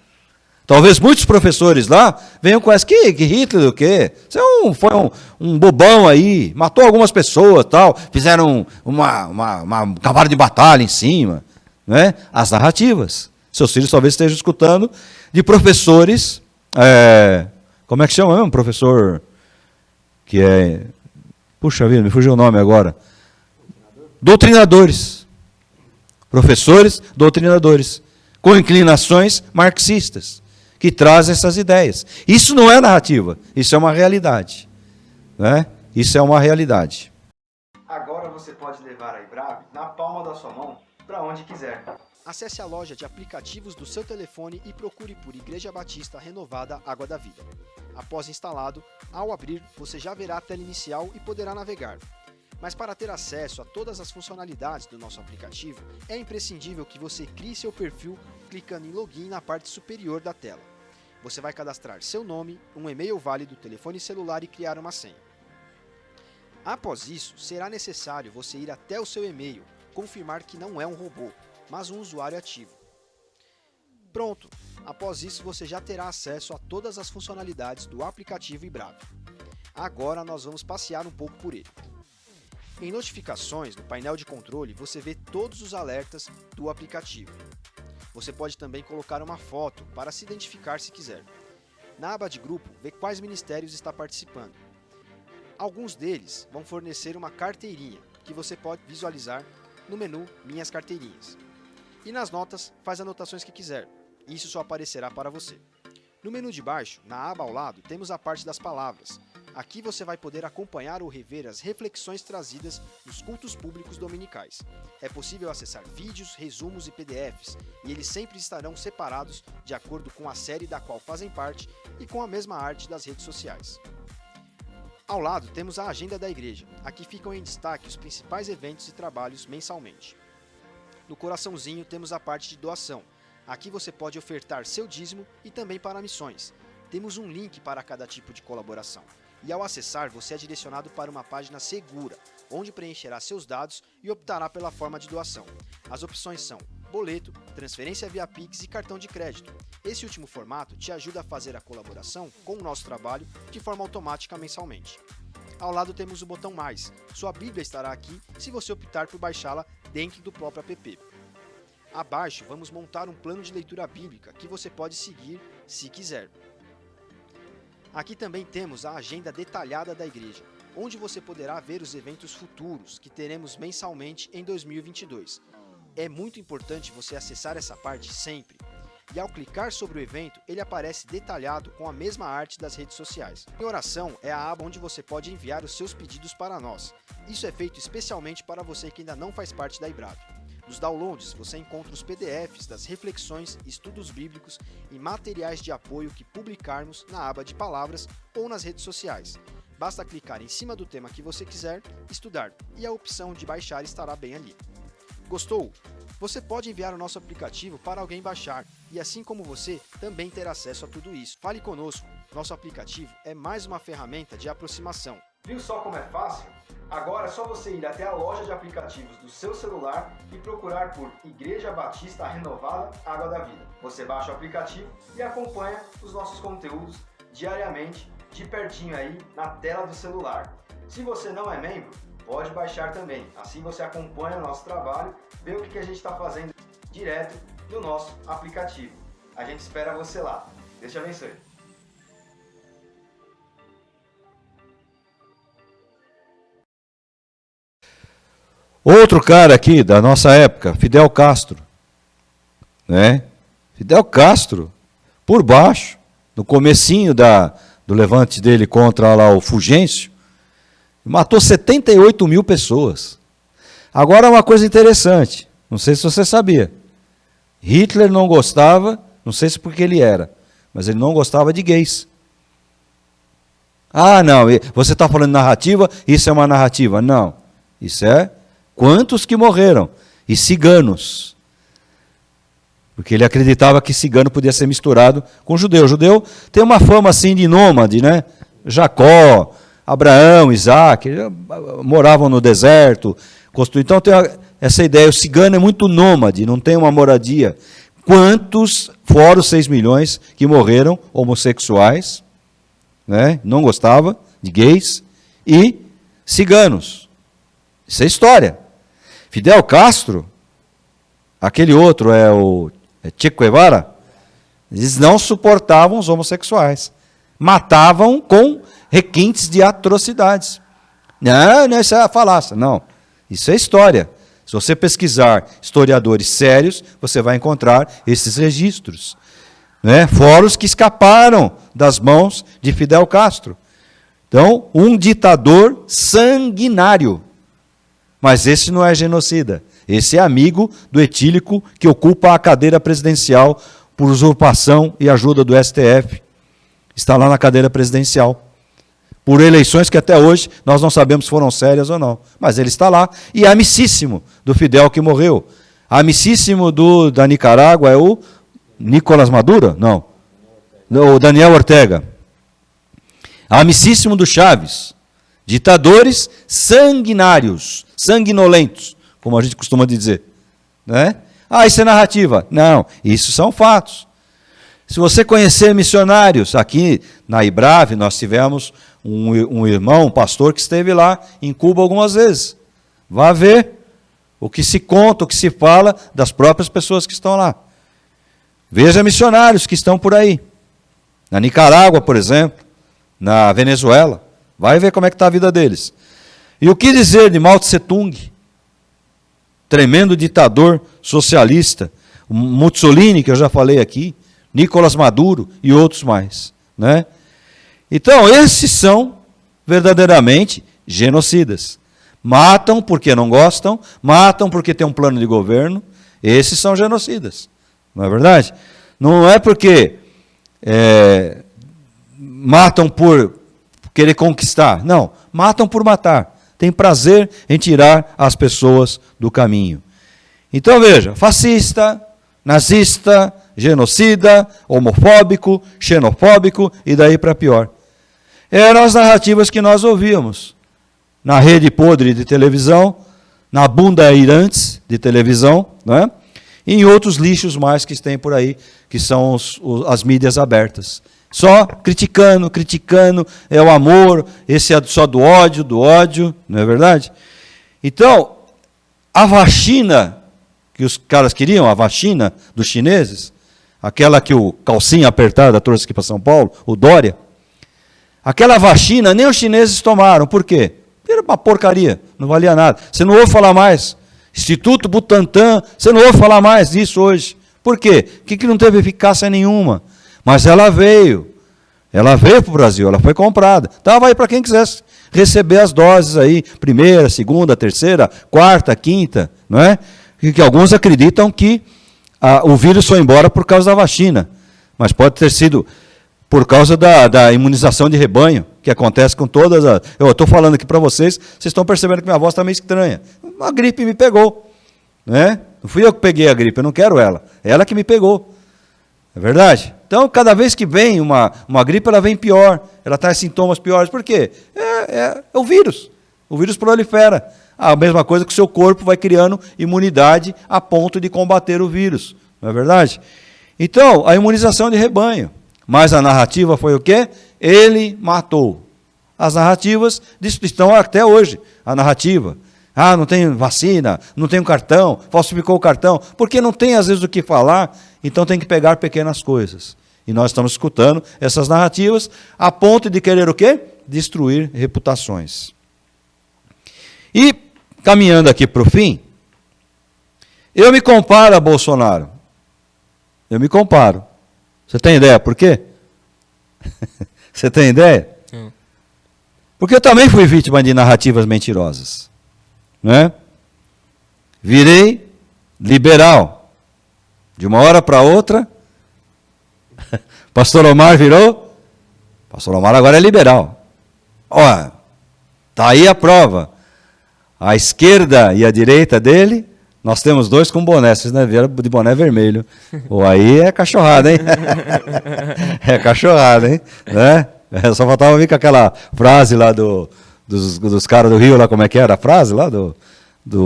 Talvez muitos professores lá venham com essa, que Hitler o quê? Você foi um bobão aí, matou algumas pessoas, tal, fizeram uma cavalo de batalha em cima. Né? As narrativas. Seus filhos talvez estejam escutando de professores, como é que chama mesmo? Professor que puxa vida, me fugiu o nome agora. Doutrinadores. Professores doutrinadores, com inclinações marxistas, que trazem essas ideias. Isso não é narrativa, isso é uma realidade. Né? Isso é uma realidade. Agora você pode levar a iBrave na palma da sua mão para onde quiser. Acesse a loja de aplicativos do seu telefone e procure por Igreja Batista Renovada Água da Vida. Após instalado, ao abrir, você já verá a tela inicial e poderá navegar. Mas para ter acesso a todas as funcionalidades do nosso aplicativo, é imprescindível que você crie seu perfil clicando em Login na parte superior da tela. Você vai cadastrar seu nome, um e-mail válido, telefone celular e criar uma senha. Após isso, será necessário você ir até o seu e-mail, confirmar que não é um robô, mas um usuário ativo. Pronto! Após isso, você já terá acesso a todas as funcionalidades do aplicativo iBrave. Agora nós vamos passear um pouco por ele. Em notificações, no painel de controle, você vê todos os alertas do aplicativo. Você pode também colocar uma foto para se identificar se quiser. Na aba de grupo, vê quais ministérios está participando. Alguns deles vão fornecer uma carteirinha, que você pode visualizar no menu Minhas Carteirinhas. E nas notas, faz anotações que quiser. Isso só aparecerá para você. No menu de baixo, na aba ao lado, temos a parte das palavras. Aqui você vai poder acompanhar ou rever as reflexões trazidas nos cultos públicos dominicais. É possível acessar vídeos, resumos e PDFs, e eles sempre estarão separados de acordo com a série da qual fazem parte e com a mesma arte das redes sociais. Ao lado temos a agenda da igreja. Aqui ficam em destaque os principais eventos e trabalhos mensalmente. No coraçãozinho temos a parte de doação. Aqui você pode ofertar seu dízimo e também para missões. Temos um link para cada tipo de colaboração. E ao acessar, você é direcionado para uma página segura, onde preencherá seus dados e optará pela forma de doação. As opções são boleto, transferência via Pix e cartão de crédito. Esse último formato te ajuda a fazer a colaboração com o nosso trabalho de forma automática mensalmente. Ao lado temos o botão Mais. Sua Bíblia estará aqui se você optar por baixá-la dentro do próprio app. Abaixo vamos montar um plano de leitura bíblica que você pode seguir se quiser. Aqui também temos a agenda detalhada da igreja, onde você poderá ver os eventos futuros que teremos mensalmente em 2022. É muito importante você acessar essa parte sempre. E ao clicar sobre o evento, ele aparece detalhado com a mesma arte das redes sociais. Em oração é a aba onde você pode enviar os seus pedidos para nós. Isso é feito especialmente para você que ainda não faz parte da IBRAV. Nos downloads você encontra os PDFs das reflexões, estudos bíblicos e materiais de apoio que publicarmos na aba de palavras ou nas redes sociais. Basta clicar em cima do tema que você quiser estudar e a opção de baixar estará bem ali. Gostou? Você pode enviar o nosso aplicativo para alguém baixar e assim como você, também ter acesso a tudo isso. Fale conosco, nosso aplicativo é mais uma ferramenta de aproximação. Viu só como é fácil? Agora é só você ir até a loja de aplicativos do seu celular e procurar por Igreja Batista Renovada Água da Vida. Você baixa o aplicativo e acompanha os nossos conteúdos diariamente, de pertinho aí na tela do celular. Se você não é membro, pode baixar também. Assim você acompanha o nosso trabalho, vê o que a gente está fazendo direto no nosso aplicativo. A gente espera você lá. Deus te abençoe. Outro cara aqui da nossa época, Fidel Castro. Né? Fidel Castro, por baixo, no comecinho do levante dele contra lá o Fulgêncio, matou 78 mil pessoas. Agora uma coisa interessante, não sei se você sabia. Hitler não gostava, não sei se porque ele era, mas ele não gostava de gays. Ah, não, você está falando narrativa, isso é uma narrativa. Não, isso é quantos que morreram. E ciganos. Porque ele acreditava que cigano podia ser misturado com judeu. O judeu tem uma fama assim de nômade, né? Jacó, Abraão, Isaac, moravam no deserto. Então tem essa ideia, o cigano é muito nômade, não tem uma moradia. Quantos, fora os 6 milhões que morreram homossexuais, né? Não gostava de gays, e ciganos. Isso é história. Fidel Castro, aquele outro é o Che Guevara, eles não suportavam os homossexuais. Matavam com requintes de atrocidades. Não, isso é a falácia. Não, isso é história. Se você pesquisar historiadores sérios, você vai encontrar esses registros. Né? Fora os que escaparam das mãos de Fidel Castro. Então, um ditador sanguinário. Mas esse não é genocida. Esse é amigo do etílico que ocupa a cadeira presidencial por usurpação e ajuda do STF. Está lá na cadeira presidencial. Por eleições que até hoje nós não sabemos se foram sérias ou não. Mas ele está lá. E é amicíssimo do Fidel que morreu. Amicíssimo da Nicarágua é o Nicolás Maduro? Não. O Daniel Ortega. Amicíssimo do Chaves. Ditadores sanguinários, sanguinolentos, como a gente costuma dizer. Né? Ah, isso é narrativa. Não, isso são fatos. Se você conhecer missionários, aqui na IBRAV nós tivemos um irmão, um pastor que esteve lá em Cuba algumas vezes. Vá ver o que se conta, o que se fala das próprias pessoas que estão lá. Veja missionários que estão por aí. Na Nicarágua, por exemplo, na Venezuela. Vai ver como é que está a vida deles. E o que dizer de Mao Tse Tung? Tremendo ditador socialista. Mussolini, que eu já falei aqui. Nicolás Maduro e outros mais. Né? Então, esses são verdadeiramente genocidas. Matam porque não gostam, matam porque tem um plano de governo. Esses são genocidas. Não é verdade? Não é porque matam por querer conquistar. Não, matam por matar. Tem prazer em tirar as pessoas do caminho. Então veja, fascista, nazista, genocida, homofóbico, xenofóbico e daí para pior. Eram as narrativas que nós ouvíamos na rede podre de televisão, na bunda irantes de televisão, né? E em outros lixos mais que tem por aí, que são as mídias abertas. Só criticando, é o amor, esse é só do ódio, não é verdade? Então, a vacina que os caras queriam, a vacina dos chineses, aquela que o calcinha apertada trouxe aqui para São Paulo, o Dória, Aquela vacina nem os chineses tomaram. Por quê? Era uma porcaria, não valia nada. Você não ouve falar mais. Instituto Butantan, você não ouve falar mais disso hoje. Por quê? Que não teve eficácia nenhuma. Mas ela veio. Ela veio para o Brasil, ela foi comprada. Então vai para quem quisesse receber as doses aí, primeira, segunda, terceira, quarta, quinta, não é? Que alguns acreditam que o vírus foi embora por causa da vacina. Mas pode ter sido por causa da imunização de rebanho, que acontece com todas as... Eu estou falando aqui para vocês estão percebendo que minha voz está meio estranha. Uma gripe me pegou. Né? Não fui eu que peguei a gripe, eu não quero ela. É ela que me pegou. É verdade? Então, cada vez que vem uma gripe, ela vem pior. Ela traz sintomas piores. Por quê? É o vírus. O vírus prolifera. A mesma coisa que o seu corpo vai criando imunidade a ponto de combater o vírus. Não é verdade? Então, a imunização de rebanho. Mas a narrativa foi o quê? Ele matou. As narrativas estão até hoje. A narrativa. Ah, não tem vacina, não tem um cartão, falsificou o cartão. Porque não tem, às vezes, o que falar, então tem que pegar pequenas coisas. E nós estamos escutando essas narrativas a ponto de querer o quê? Destruir reputações. E, caminhando aqui para o fim, eu me comparo a Bolsonaro. Eu me comparo. Você tem ideia por quê? Você tem ideia? Porque eu também fui vítima de narrativas mentirosas. Né? Virei liberal. De uma hora para outra, Pastor Omar virou. Pastor Omar agora é liberal. Olha, está aí a prova. A esquerda e a direita dele, nós temos dois com boné. Vocês não vieram de boné vermelho. Ou aí é cachorrada, hein? É cachorrada, hein? Né? Só faltava vir com aquela frase lá dos caras do Rio, lá, como é que era a frase lá do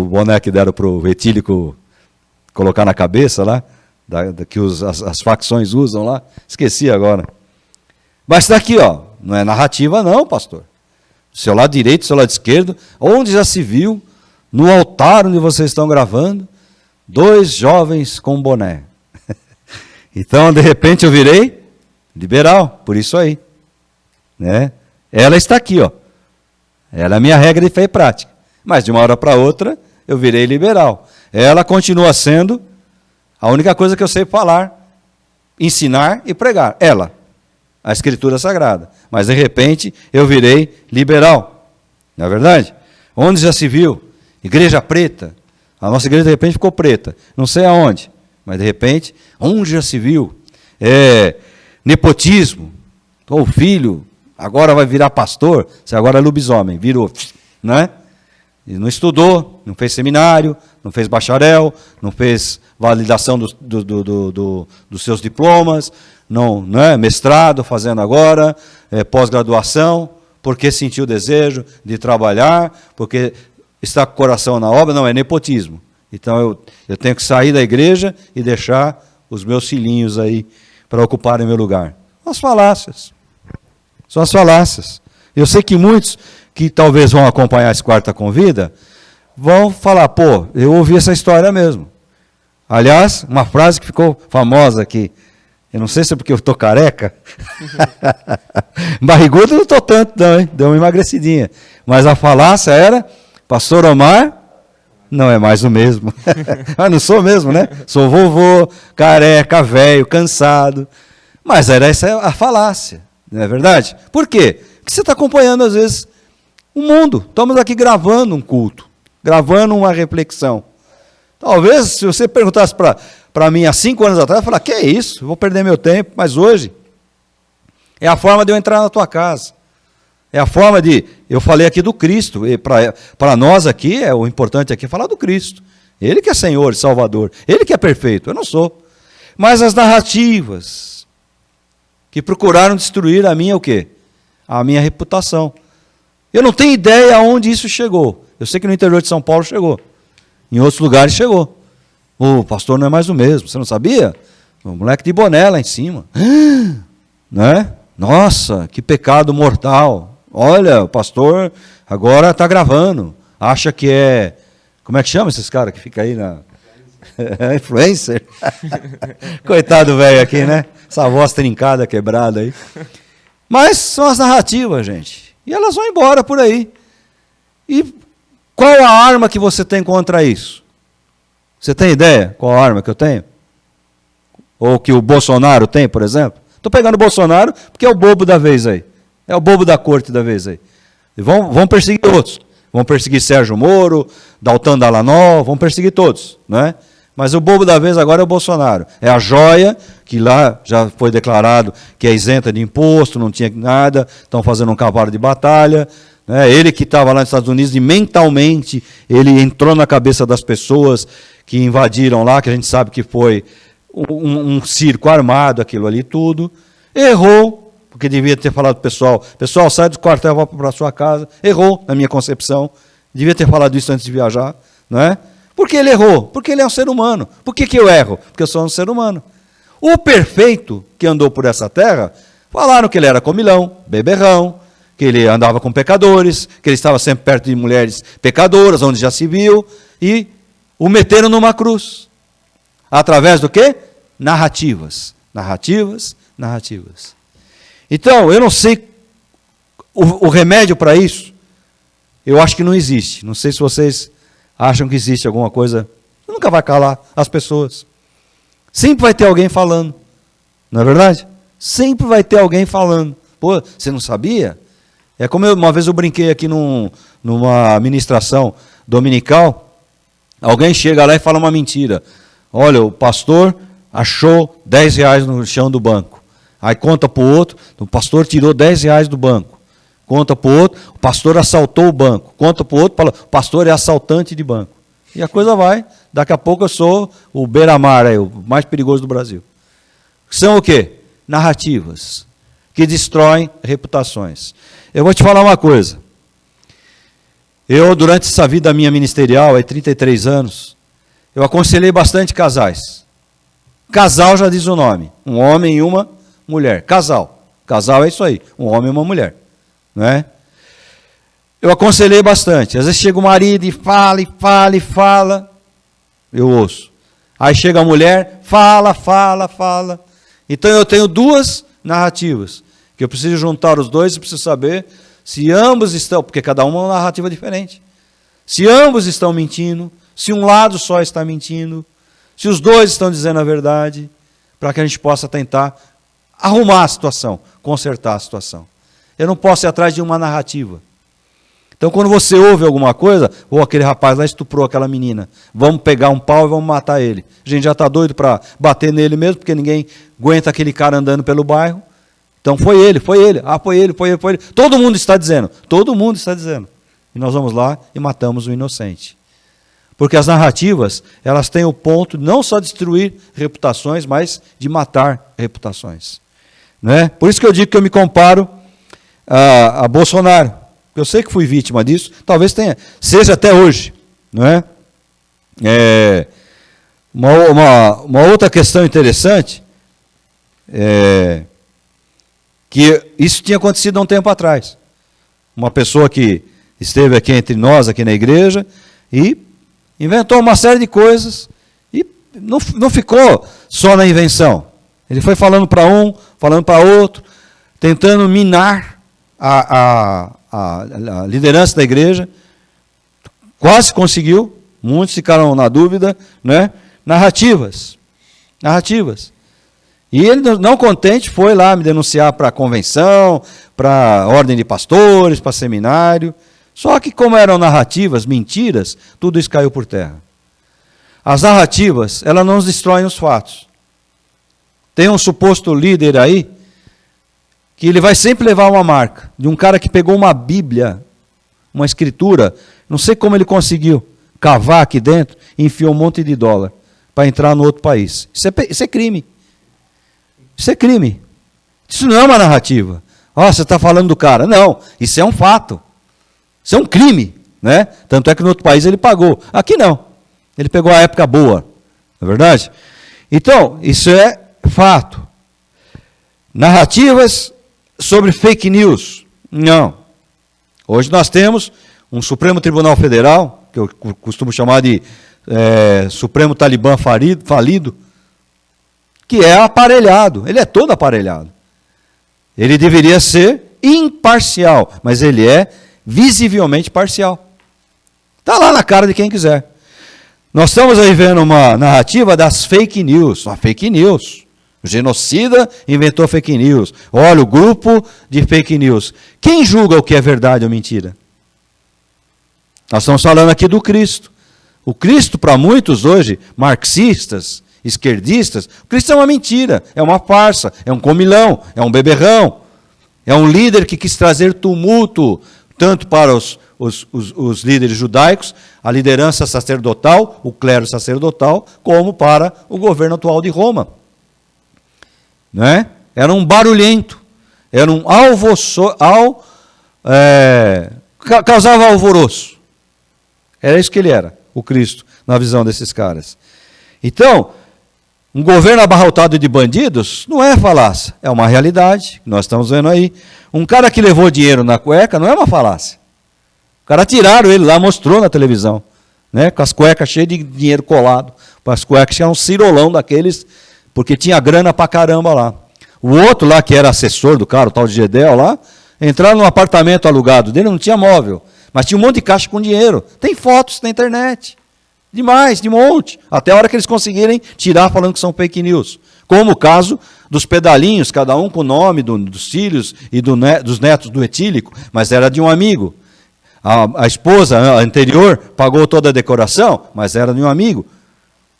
boné que deram para o etílico colocar na cabeça lá, que as facções usam lá, esqueci agora. Mas está aqui, ó, não é narrativa não, pastor. Do seu lado direito, do seu lado esquerdo, onde já se viu, no altar onde vocês estão gravando, 2 jovens com boné. Então, de repente, eu virei liberal, por isso aí. Né? Ela está aqui, ó. Ela é a minha regra de fé e prática. Mas de uma hora para outra, eu virei liberal. Ela continua sendo a única coisa que eu sei falar, ensinar e pregar. Ela, a Escritura Sagrada. Mas de repente, eu virei liberal. Não é verdade? Onde já se viu? Igreja preta. A nossa igreja de repente ficou preta. Não sei aonde. Mas de repente, onde já se viu? Nepotismo. O filho agora vai virar pastor, você agora é lobisomem, virou, né? E não estudou, não fez seminário, não fez bacharel, não fez validação dos seus diplomas, não é mestrado fazendo agora, pós-graduação, porque sentiu o desejo de trabalhar, porque está com o coração na obra, não, é nepotismo. Então eu tenho que sair da igreja e deixar os meus filhinhos aí para ocuparem meu lugar. As falácias. São as falácias. Eu sei que muitos que talvez vão acompanhar esse Quarta Convida vão falar, pô, eu ouvi essa história mesmo. Aliás, uma frase que ficou famosa aqui, eu não sei se é porque eu estou careca, barrigudo não estou tanto não, hein? Deu uma emagrecidinha. Mas a falácia era, Pastor Omar não é mais o mesmo. Ah, não sou mesmo, né? Sou vovô, careca, velho, cansado. Mas era essa a falácia. Não é verdade? Por quê? Porque você está acompanhando, às vezes, o mundo. Estamos aqui gravando um culto, gravando uma reflexão. Talvez, se você perguntasse para mim há 5 anos atrás, eu ia falar, que é isso? Vou perder meu tempo. Mas hoje, é a forma de eu entrar na tua casa. É a forma de... Eu falei aqui do Cristo. E para nós aqui, o importante aqui é falar do Cristo. Ele que é Senhor e Salvador. Ele que é perfeito. Eu não sou. Mas as narrativas que procuraram destruir a minha o quê? A minha reputação. Eu não tenho ideia aonde isso chegou. Eu sei que no interior de São Paulo chegou. Em outros lugares chegou. O pastor não é mais o mesmo. Você não sabia? O moleque de boné lá em cima. Né? Nossa, que pecado mortal. Olha, o pastor agora está gravando. Acha que é... Como é que chama esses caras que ficam aí na... Influencer? Coitado velho aqui, né? Essa voz trincada, quebrada aí. Mas são as narrativas, gente. E elas vão embora por aí. E qual a arma que você tem contra isso? Você tem ideia qual a arma que eu tenho? Ou que o Bolsonaro tem, por exemplo? Estou pegando o Bolsonaro porque é o bobo da vez aí. É o bobo da corte da vez aí. E vão perseguir outros. Vão perseguir Sérgio Moro, Daltan Dallagnol, vão perseguir todos, né? Mas o bobo da vez agora é o Bolsonaro. É a joia, que lá já foi declarado que é isenta de imposto, não tinha nada, estão fazendo um cavalo de batalha. Né? Ele que estava lá nos Estados Unidos e mentalmente ele entrou na cabeça das pessoas que invadiram lá, que a gente sabe que foi um circo armado, aquilo ali tudo. Errou, porque devia ter falado para o pessoal, sai do quartel, vai para a sua casa. Errou, na minha concepção. Devia ter falado isso antes de viajar, não é? Por que ele errou? Porque ele é um ser humano. Por que eu erro? Porque eu sou um ser humano. O perfeito que andou por essa terra, falaram que ele era comilão, beberrão, que ele andava com pecadores, que ele estava sempre perto de mulheres pecadoras, onde já se viu, e o meteram numa cruz. Através do quê? Narrativas. Narrativas, narrativas. Então, eu não sei o remédio para isso. Eu acho que não existe. Não sei se vocês acham que existe alguma coisa. Nunca vai calar as pessoas. Sempre vai ter alguém falando. Não é verdade? Sempre vai ter alguém falando. Pô, você não sabia? É como uma vez eu brinquei aqui numa ministração dominical. Alguém chega lá e fala uma mentira. Olha, o pastor achou 10 reais no chão do banco. Aí conta para o outro, o pastor tirou 10 reais do banco. Conta para o outro, o pastor assaltou o banco. Conta para o outro, fala, o pastor é assaltante de banco. E a coisa vai, daqui a pouco eu sou o beira-mar, o mais perigoso do Brasil. São o quê? Narrativas, que destroem reputações. Eu vou te falar uma coisa. Eu, durante essa vida minha ministerial, há 33 anos, eu aconselhei bastante casais. Casal já diz o nome, um homem e uma mulher. Casal. Casal é isso aí, um homem e uma mulher. Não é? Eu aconselhei bastante. Às vezes chega o marido e fala, e fala, e fala. Eu ouço. Aí chega a mulher, fala, fala, fala. Então eu tenho duas narrativas. Que eu preciso juntar os dois e preciso saber se ambos estão, porque cada uma é uma narrativa diferente. Se ambos estão mentindo, se um lado só está mentindo, se os dois estão dizendo a verdade, para que a gente possa tentar arrumar a situação, consertar a situação. Eu não posso ir atrás de uma narrativa. Então, quando você ouve alguma coisa, ou aquele rapaz lá estuprou aquela menina, vamos pegar um pau e vamos matar ele. A gente já está doido para bater nele mesmo, porque ninguém aguenta aquele cara andando pelo bairro. Então, foi ele. Ah, foi ele. Todo mundo está dizendo. E nós vamos lá e matamos o inocente. Porque as narrativas, elas têm o ponto não só de destruir reputações, mas de matar reputações. Não é? Por isso que eu digo que eu me comparo a Bolsonaro. Eu sei que fui vítima disso, talvez seja até hoje. Não é? Uma outra questão interessante é que isso tinha acontecido há um tempo atrás. Uma pessoa que esteve aqui entre nós, aqui na igreja, e inventou uma série de coisas e não ficou só na invenção. Ele foi falando para um, falando para outro, tentando minar a liderança da igreja. Quase conseguiu, muitos ficaram na dúvida, né? Narrativas. E ele, não contente, foi lá me denunciar para a convenção, para a ordem de pastores, para seminário. Só que como eram narrativas, mentiras, tudo isso caiu por terra. As narrativas, elas não destroem os fatos. Tem um suposto líder aí, que ele vai sempre levar uma marca, de um cara que pegou uma Bíblia, uma escritura, não sei como ele conseguiu cavar aqui dentro, e enfiou um monte de dólar, para entrar no outro país. Isso é crime. Isso é crime. Isso não é uma narrativa. Você está falando do cara. Não, isso é um fato. Isso é um crime, né? Tanto é que no outro país ele pagou. Aqui não. Ele pegou a época boa. Não é verdade? Então, isso é fato. Narrativas sobre fake news. Não. Hoje nós temos um Supremo Tribunal Federal, que eu costumo chamar de Supremo Talibã falido, que é aparelhado. Ele é todo aparelhado. Ele deveria ser imparcial, mas ele é visivelmente parcial. Está lá na cara de quem quiser. Nós estamos aí vendo uma narrativa das fake news. Uma fake news. O genocida inventou fake news. Olha, o grupo de fake news. Quem julga o que é verdade ou mentira? Nós estamos falando aqui do Cristo. O Cristo, para muitos hoje, marxistas, esquerdistas, o Cristo é uma mentira, é uma farsa, é um comilão, é um beberrão, é um líder que quis trazer tumulto, tanto para os líderes judaicos, a liderança sacerdotal, o clero sacerdotal, como para o governo atual de Roma. Não é? Era um barulhento, era um causava alvoroço. Era isso que ele era, o Cristo, na visão desses caras. Então, um governo abarrotado de bandidos não é falácia, é uma realidade, que nós estamos vendo aí. Um cara que levou dinheiro na cueca não é uma falácia. O cara tiraram ele lá, mostrou na televisão, né, com as cuecas cheias de dinheiro colado. As cuecas tinham um cirolão daqueles, porque tinha grana pra caramba lá. O outro lá, que era assessor do cara, o tal de Gedel lá, entraram num apartamento alugado dele, não tinha móvel, mas tinha um monte de caixa com dinheiro. Tem fotos na internet. Demais, de monte. Até a hora que eles conseguirem tirar falando que são fake news. Como o caso dos pedalinhos, cada um com o nome dos filhos e dos netos do etílico, mas era de um amigo. A esposa anterior pagou toda a decoração, mas era de um amigo.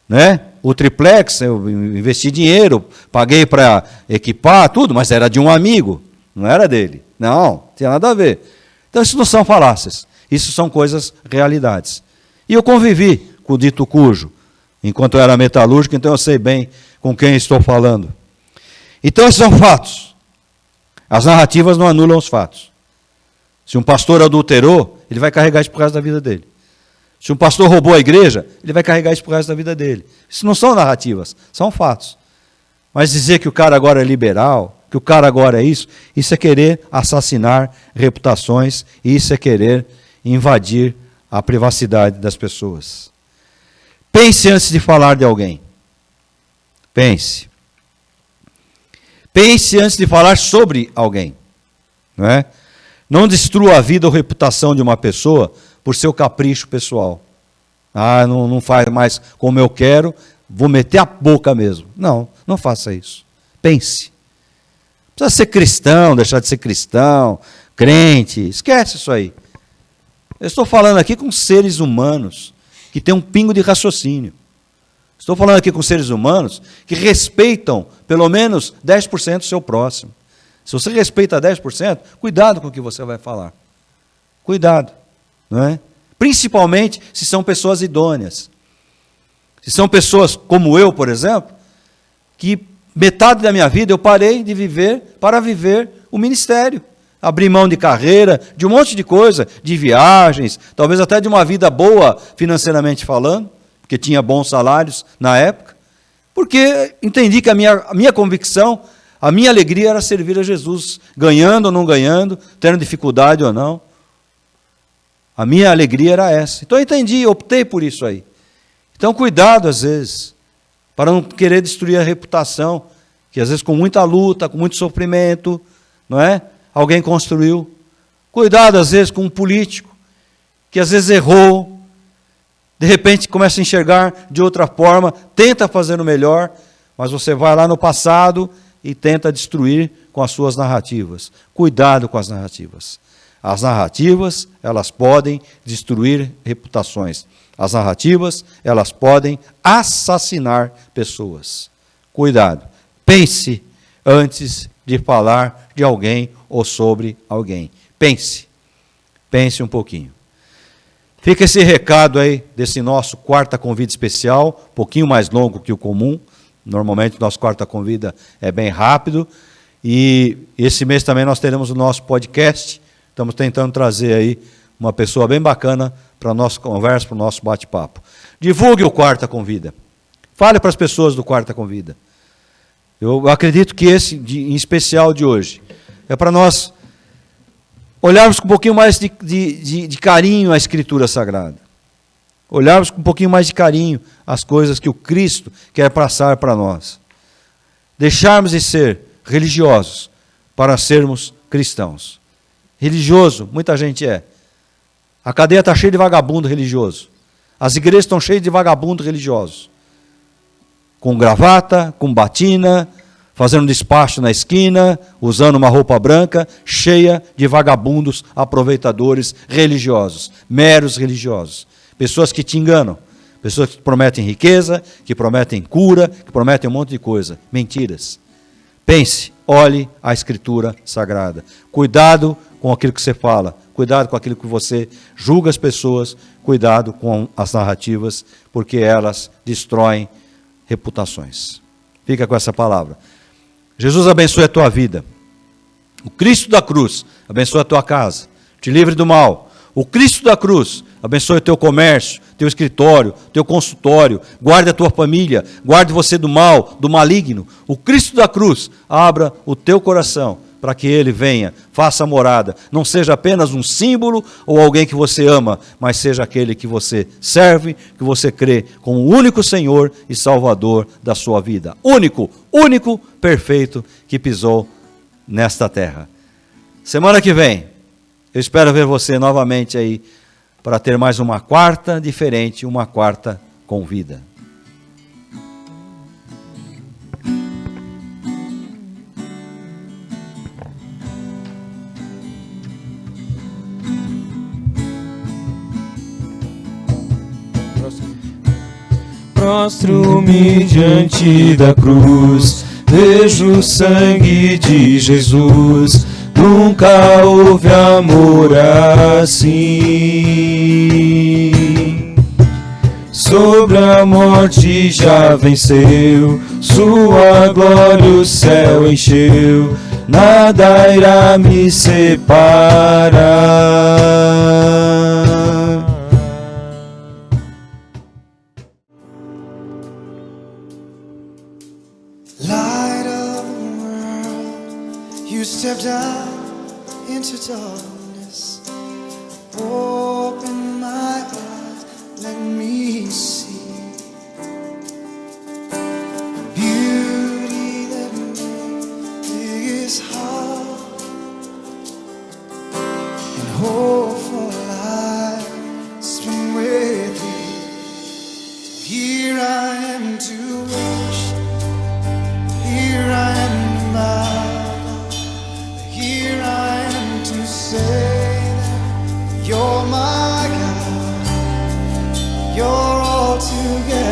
Né? O triplex, eu investi dinheiro, paguei para equipar, tudo, mas era de um amigo, não era dele. Não tinha nada a ver. Então, isso não são falácias, isso são coisas, realidades. E eu convivi com o dito cujo, enquanto eu era metalúrgico, então eu sei bem com quem estou falando. Então, esses são fatos. As narrativas não anulam os fatos. Se um pastor adulterou, ele vai carregar isso pro resto da vida dele. Se um pastor roubou a igreja, ele vai carregar isso pro resto da vida dele. Isso não são narrativas, são fatos. Mas dizer que o cara agora é liberal, que o cara agora é isso é querer assassinar reputações, isso é querer invadir a privacidade das pessoas. Pense antes de falar de alguém. Pense. Pense antes de falar sobre alguém. Não é? Não destrua a vida ou reputação de uma pessoa por seu capricho pessoal. Ah, não faz mais como eu quero, vou meter a boca mesmo. Não faça isso. Pense. Precisa ser cristão, deixar de ser cristão, crente, esquece isso aí. Eu estou falando aqui com seres humanos que têm um pingo de raciocínio. Estou falando aqui com seres humanos que respeitam pelo menos 10% do seu próximo. Se você respeita 10%, cuidado com o que você vai falar. Cuidado. Não é? Principalmente se são pessoas idôneas. Se são pessoas como eu, por exemplo, que metade da minha vida eu parei de viver para viver o ministério. Abrir mão de carreira, de um monte de coisa, de viagens, talvez até de uma vida boa financeiramente falando, porque tinha bons salários na época, porque entendi que a minha convicção, a minha alegria era servir a Jesus, ganhando ou não ganhando, tendo dificuldade ou não. A minha alegria era essa. Então eu entendi, optei por isso aí. Então cuidado às vezes, para não querer destruir a reputação, que às vezes com muita luta, com muito sofrimento, não é? Alguém construiu. Cuidado, às vezes, com um político que às vezes errou, de repente começa a enxergar de outra forma, tenta fazer o melhor, mas você vai lá no passado e tenta destruir com as suas narrativas. Cuidado com as narrativas. As narrativas, elas podem destruir reputações. As narrativas, elas podem assassinar pessoas. Cuidado. Pense antes de falar de alguém ou sobre alguém. Pense. Pense um pouquinho. Fica esse recado aí desse nosso quarta convida especial, um pouquinho mais longo que o comum. Normalmente o nosso quarta convida é bem rápido. E esse mês também nós teremos o nosso podcast. Estamos tentando trazer aí uma pessoa bem bacana para a nossa conversa, para o nosso bate-papo. Divulgue o Quarta Convida. Fale para as pessoas do Quarta Convida. Eu acredito que esse, em especial de hoje, é para nós olharmos com um pouquinho mais de carinho a Escritura Sagrada. Olharmos com um pouquinho mais de carinho as coisas que o Cristo quer passar para nós. Deixarmos de ser religiosos para sermos cristãos. Religioso, muita gente é. A cadeia está cheia de vagabundo religioso. As igrejas estão cheias de vagabundos religiosos. Com gravata, com batina, fazendo despacho na esquina, usando uma roupa branca, cheia de vagabundos aproveitadores religiosos, meros religiosos. Pessoas que te enganam, pessoas que te prometem riqueza, que prometem cura, que prometem um monte de coisa. Mentiras. Pense, olhe a Escritura Sagrada. Cuidado com aquilo que você fala, cuidado com aquilo que você julga as pessoas, cuidado com as narrativas, porque elas destroem reputações. Fica com essa palavra. Jesus abençoe a tua vida. O Cristo da cruz abençoe a tua casa, te livre do mal. O Cristo da cruz abençoe o teu comércio, teu escritório, teu consultório, guarde a tua família, guarde você do mal, do maligno. O Cristo da cruz abra o teu coração para que Ele venha, faça morada, não seja apenas um símbolo ou alguém que você ama, mas seja aquele que você serve, que você crê como o único Senhor e Salvador da sua vida. Único, perfeito que pisou nesta terra. Semana que vem, eu espero ver você novamente aí para ter mais uma quarta diferente, uma quarta com vida. Prostro-me diante da cruz, vejo o sangue de Jesus. Nunca houve amor assim. Sobre a morte já venceu, sua glória o céu encheu. Nada irá me separar. Light of the world, you stepped out into darkness. Open my eyes, let me see beauty that made this heart and hope for life spent with you. So here I am to worship. Here I am to bow down. Here I am to say that you're my God. You're all together.